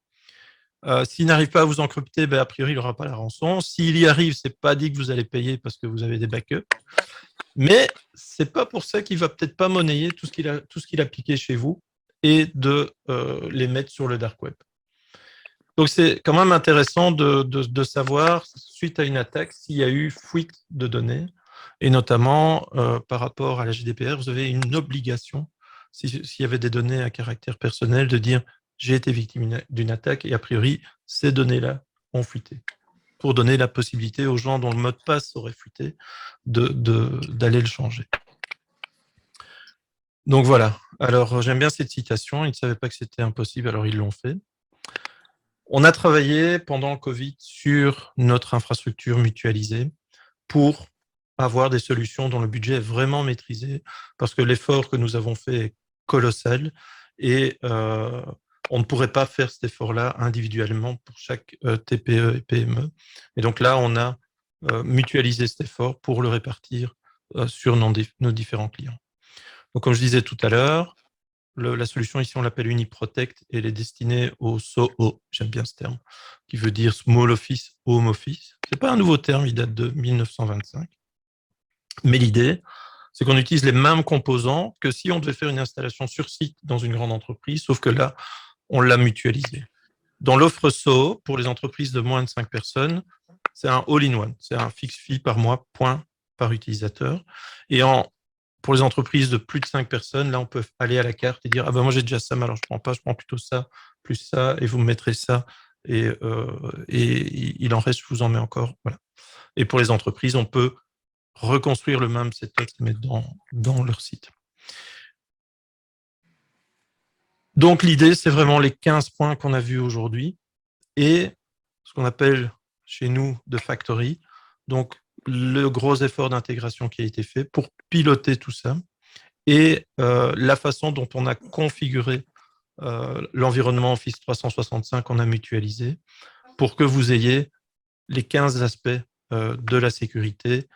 S'il n'arrive pas à vous encrypter, a priori, il n'aura pas la rançon. S'il y arrive, c'est pas dit que vous allez payer parce que vous avez des backups. Mais c'est pas pour ça qu'il va peut-être pas monnayer tout ce qu'il a piqué chez vous et de les mettre sur le dark web. Donc c'est quand même intéressant de savoir, suite à une attaque, s'il y a eu fuite de données, et notamment par rapport à la GDPR, vous avez une obligation, s'il y avait des données à caractère personnel, de dire j'ai été victime d'une attaque et a priori ces données-là ont fuité, pour donner la possibilité aux gens dont le mot de passe aurait fuité d'aller le changer. Donc voilà. Alors j'aime bien cette citation. Ils ne savaient pas que c'était impossible, alors ils l'ont fait. On a travaillé pendant le Covid sur notre infrastructure mutualisée pour avoir des solutions dont le budget est vraiment maîtrisé, parce que l'effort que nous avons fait est colossal et on ne pourrait pas faire cet effort-là individuellement pour chaque TPE et PME. Et donc là, on a mutualisé cet effort pour le répartir sur nos différents clients. Donc, comme je disais tout à l'heure, la solution ici, on l'appelle UniProtect et elle est destinée au SOHO, j'aime bien ce terme, qui veut dire Small Office, Home Office. Ce n'est pas un nouveau terme, il date de 1925. Mais l'idée, c'est qu'on utilise les mêmes composants que si on devait faire une installation sur site dans une grande entreprise, sauf que là, on l'a mutualisé. Dans l'offre SOHO, pour les entreprises de moins de 5 personnes, c'est un all-in-one, c'est un fixe fee par mois, point par utilisateur. Et pour les entreprises de plus de 5 personnes, là, on peut aller à la carte et dire « Ah ben moi, j'ai déjà ça, mais alors je ne prends pas, je prends plutôt ça, plus ça, et vous me mettrez ça, et il en reste, je vous en mets encore. » Voilà. Et pour les entreprises, on peut reconstruire le même setup mais dans leur site. Donc, l'idée, c'est vraiment les 15 points qu'on a vus aujourd'hui et ce qu'on appelle chez nous de factory. Donc, le gros effort d'intégration qui a été fait pour piloter tout ça et la façon dont on a configuré l'environnement Office 365 qu'on a mutualisé pour que vous ayez les 15 aspects de la sécurité,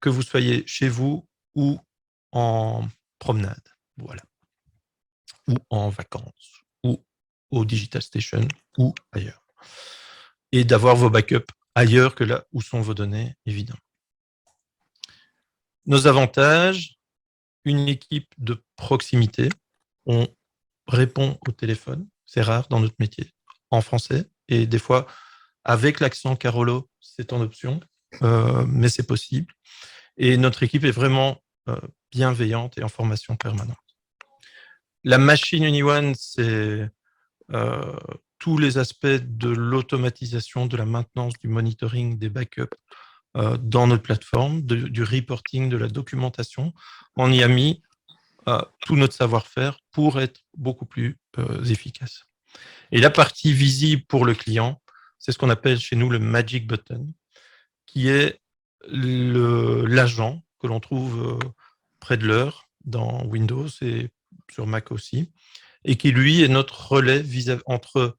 que vous soyez chez vous ou en promenade, voilà, ou en vacances, ou au Digital Station, ou ailleurs. Et d'avoir vos backups ailleurs que là où sont vos données, évidemment. Nos avantages, une équipe de proximité. On répond au téléphone, c'est rare dans notre métier, en français. Et des fois, avec l'accent Carolo, c'est en option, mais c'est possible. Et notre équipe est vraiment bienveillante et en formation permanente. La machine UniOne, c'est tous les aspects de l'automatisation, de la maintenance, du monitoring, des backups dans notre plateforme, du reporting, de la documentation. On y a mis tout notre savoir-faire pour être beaucoup plus efficace. Et la partie visible pour le client, c'est ce qu'on appelle chez nous le Magic Button, qui est l'agent que l'on trouve près de l'heure dans Windows et sur Mac aussi, et qui, lui, est notre relais entre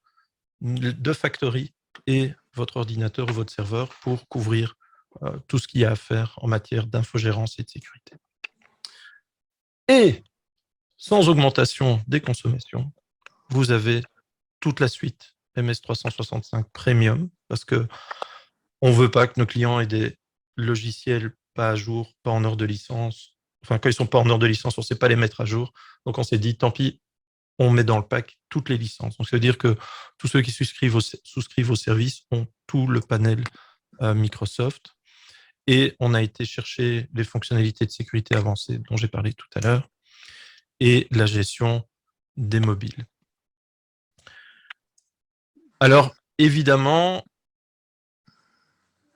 de Factory et votre ordinateur ou votre serveur pour couvrir tout ce qu'il y a à faire en matière d'infogérance et de sécurité. Et sans augmentation des consommations, vous avez toute la suite MS365 Premium, parce que on ne veut pas que nos clients aient des logiciels pas à jour, pas en heure de licence. Enfin, quand ils ne sont pas en heure de licence, on ne sait pas les mettre à jour. Donc, on s'est dit, tant pis, on met dans le pack toutes les licences. Donc, ça veut dire que tous ceux qui souscrivent au service ont tout le panel Microsoft. Et on a été chercher les fonctionnalités de sécurité avancées dont j'ai parlé tout à l'heure et la gestion des mobiles. Alors, évidemment,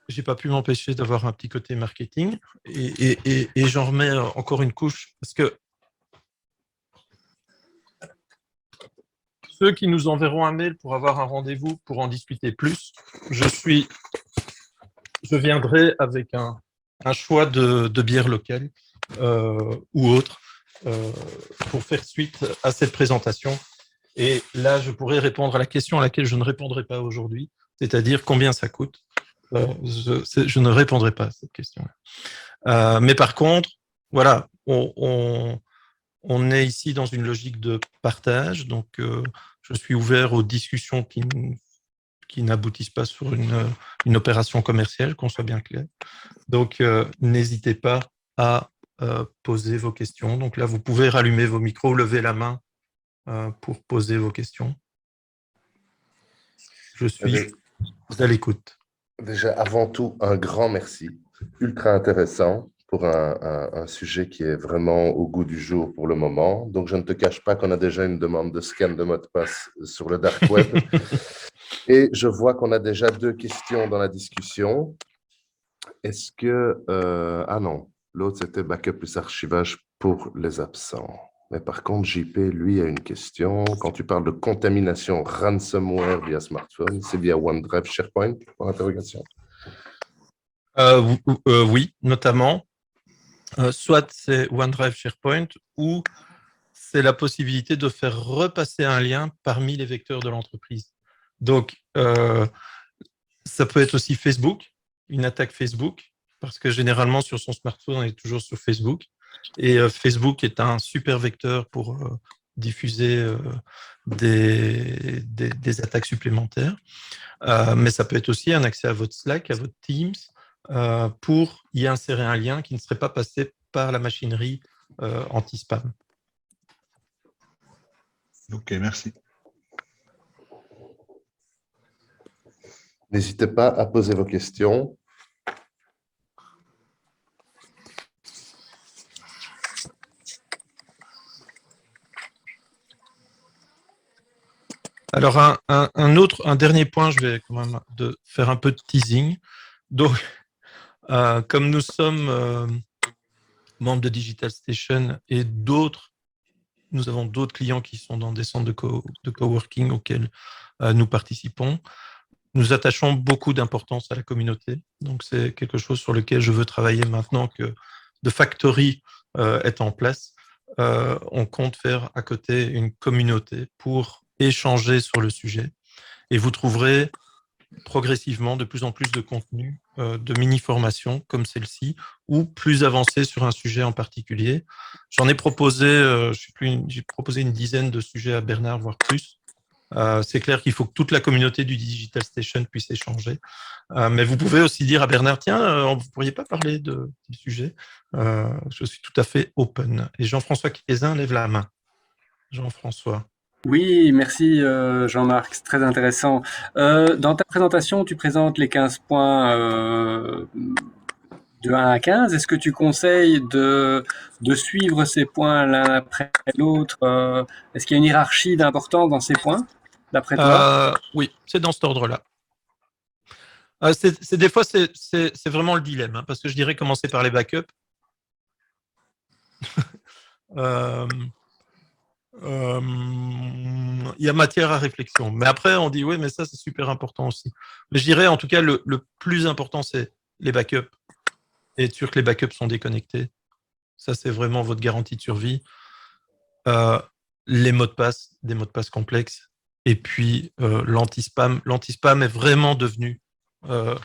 j'ai pas pu m'empêcher d'avoir un petit côté marketing et j'en remets encore une couche parce que ceux qui nous enverront un mail pour avoir un rendez-vous pour en discuter plus, je viendrai avec un choix de bière locale ou autre pour faire suite à cette présentation. Et là, je pourrais répondre à la question à laquelle je ne répondrai pas aujourd'hui, c'est-à-dire combien ça coûte. Je ne répondrai pas à cette question. Mais par contre, voilà, on est ici dans une logique de partage, donc je suis ouvert aux discussions qui n'aboutissent pas sur une opération commerciale, qu'on soit bien clair. Donc, n'hésitez pas à poser vos questions. Donc là, vous pouvez rallumer vos micros, lever la main pour poser vos questions. Je suis à l'écoute. Déjà, avant tout, un grand merci. Ultra intéressant pour un sujet qui est vraiment au goût du jour pour le moment. Donc, je ne te cache pas qu'on a déjà une demande de scan de mot de passe sur le dark web. Et je vois qu'on a déjà 2 questions dans la discussion. Est-ce que... ah non, l'autre, c'était backup plus archivage pour les absents. Mais par contre, JP, lui, a une question. Quand tu parles de contamination ransomware via smartphone, c'est via OneDrive SharePoint? Pour interrogation. Oui, notamment. Soit c'est OneDrive SharePoint ou c'est la possibilité de faire repasser un lien parmi les vecteurs de l'entreprise. Donc, ça peut être aussi Facebook, une attaque Facebook, parce que généralement, sur son smartphone, on est toujours sur Facebook. Et Facebook est un super vecteur pour diffuser des attaques supplémentaires. Mais ça peut être aussi un accès à votre Slack, à votre Teams, pour y insérer un lien qui ne serait pas passé par la machinerie anti-spam. Ok, merci. N'hésitez pas à poser vos questions. Alors, un dernier point, je vais quand même faire un peu de teasing. Donc, Comme nous sommes membres de Digital Station et nous avons d'autres clients qui sont dans des centres de coworking auxquels nous participons. Nous attachons beaucoup d'importance à la communauté. Donc, c'est quelque chose sur lequel je veux travailler maintenant que The Factory est en place. On compte faire à côté une communauté pour échanger sur le sujet. Et vous trouverez progressivement de plus en plus de contenu, de mini-formations comme celle-ci, ou plus avancées sur un sujet en particulier. J'en ai proposé, j'ai proposé une dizaine de sujets à Bernard, voire plus. C'est clair qu'il faut que toute la communauté du Digital Station puisse échanger. Mais vous pouvez aussi dire à Bernard, tiens, vous ne pourriez pas parler de sujet. Je suis tout à fait open. Et Jean-François Quézin lève la main. Jean-François. Oui, merci Jean-Marc, c'est très intéressant. Dans ta présentation, tu présentes les 15 points de 1 à 15. Est-ce que tu conseilles de suivre ces points l'un après l'autre? Est-ce qu'il y a une hiérarchie d'importance dans ces points, d'après toi? Oui, c'est dans cet ordre-là. Des fois, c'est vraiment le dilemme, hein, parce que je dirais commencer par les backups. Il y a matière à réflexion. Mais après, on dit, oui, mais ça, c'est super important aussi. Mais je dirais, en tout cas, le plus important, c'est les backups. Et être sûr que les backups sont déconnectés. Ça, c'est vraiment votre garantie de survie. Les mots de passe, des mots de passe complexes. Et puis, l'anti-spam. L'anti-spam est vraiment devenu... le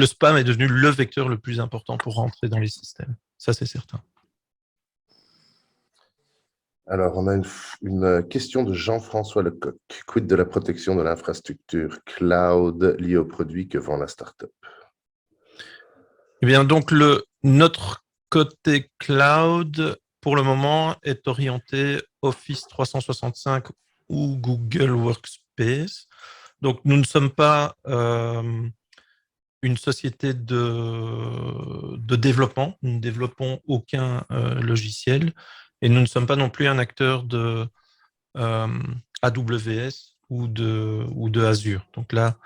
spam est devenu le vecteur le plus important pour rentrer dans les systèmes. Ça, c'est certain. Alors, on a une question de Jean-François Lecoq. Quid de la protection de l'infrastructure cloud liée aux produits que vend la startup? Eh bien, donc, notre côté cloud, pour le moment, est orienté Office 365 ou Google Workspace. Donc, nous ne sommes pas une société de développement. Nous ne développons aucun logiciel. Et nous ne sommes pas non plus un acteur de AWS ou de Azure. Donc là,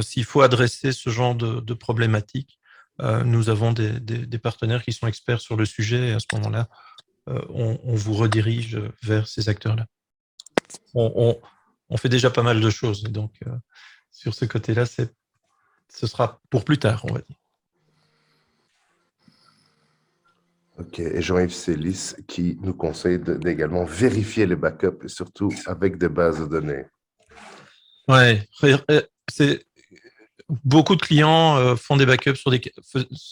s'il faut adresser ce genre de problématiques, nous avons des partenaires qui sont experts sur le sujet et à ce moment-là, on vous redirige vers ces acteurs-là. On fait déjà pas mal de choses. Et donc, sur ce côté-là, ce sera pour plus tard, on va dire. Ok, et Jean-Yves Célis qui nous conseille d'également vérifier les backups, et surtout avec des bases de données. Ouais, beaucoup de clients font des backups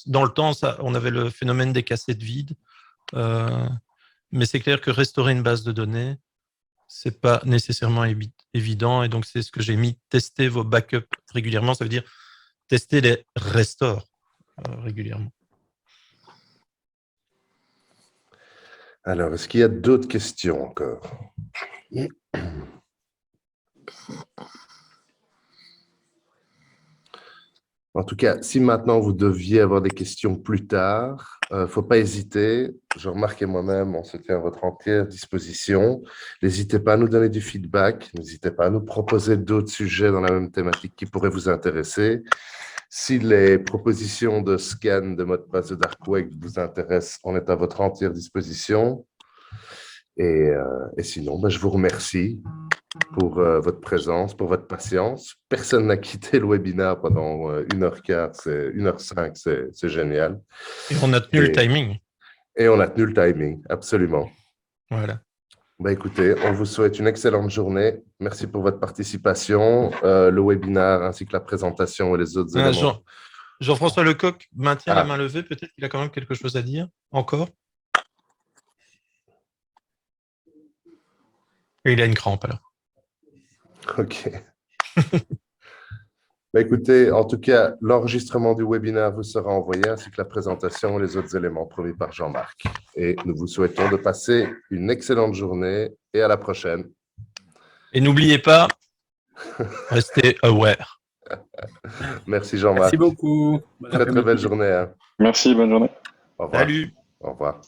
dans le temps, on avait le phénomène des cassettes vides, mais c'est clair que restaurer une base de données, c'est pas nécessairement évident, et donc c'est ce que j'ai mis, tester vos backups régulièrement, ça veut dire tester les restores régulièrement. Alors, est-ce qu'il y a d'autres questions encore? En tout cas, si maintenant vous deviez avoir des questions plus tard, il ne faut pas hésiter. Jean-Marc et moi-même, on se tient à votre entière disposition. N'hésitez pas à nous donner du feedback. N'hésitez pas à nous proposer d'autres sujets dans la même thématique qui pourraient vous intéresser. Si les propositions de scan de mot de passe de Dark Web vous intéressent, on est à votre entière disposition. Et sinon, je vous remercie pour votre présence, pour votre patience. Personne n'a quitté le webinaire pendant 1h15, 1h05, c'est génial. Et on a tenu le timing. Et on a tenu le timing, absolument. Voilà. Écoutez, on vous souhaite une excellente journée. Merci pour votre participation. Le webinaire ainsi que la présentation et les autres éléments. Jean-François Lecoq maintient la main levée. Peut-être qu'il a quand même quelque chose à dire encore. Et il a une crampe alors. OK. Écoutez, en tout cas, l'enregistrement du webinaire vous sera envoyé ainsi que la présentation et les autres éléments promis par Jean-Marc. Et nous vous souhaitons de passer une excellente journée et à la prochaine. Et n'oubliez pas, restez aware. Merci Jean-Marc. Merci beaucoup. Très belle journée. Hein. Merci, bonne journée. Au revoir. Salut. Au revoir.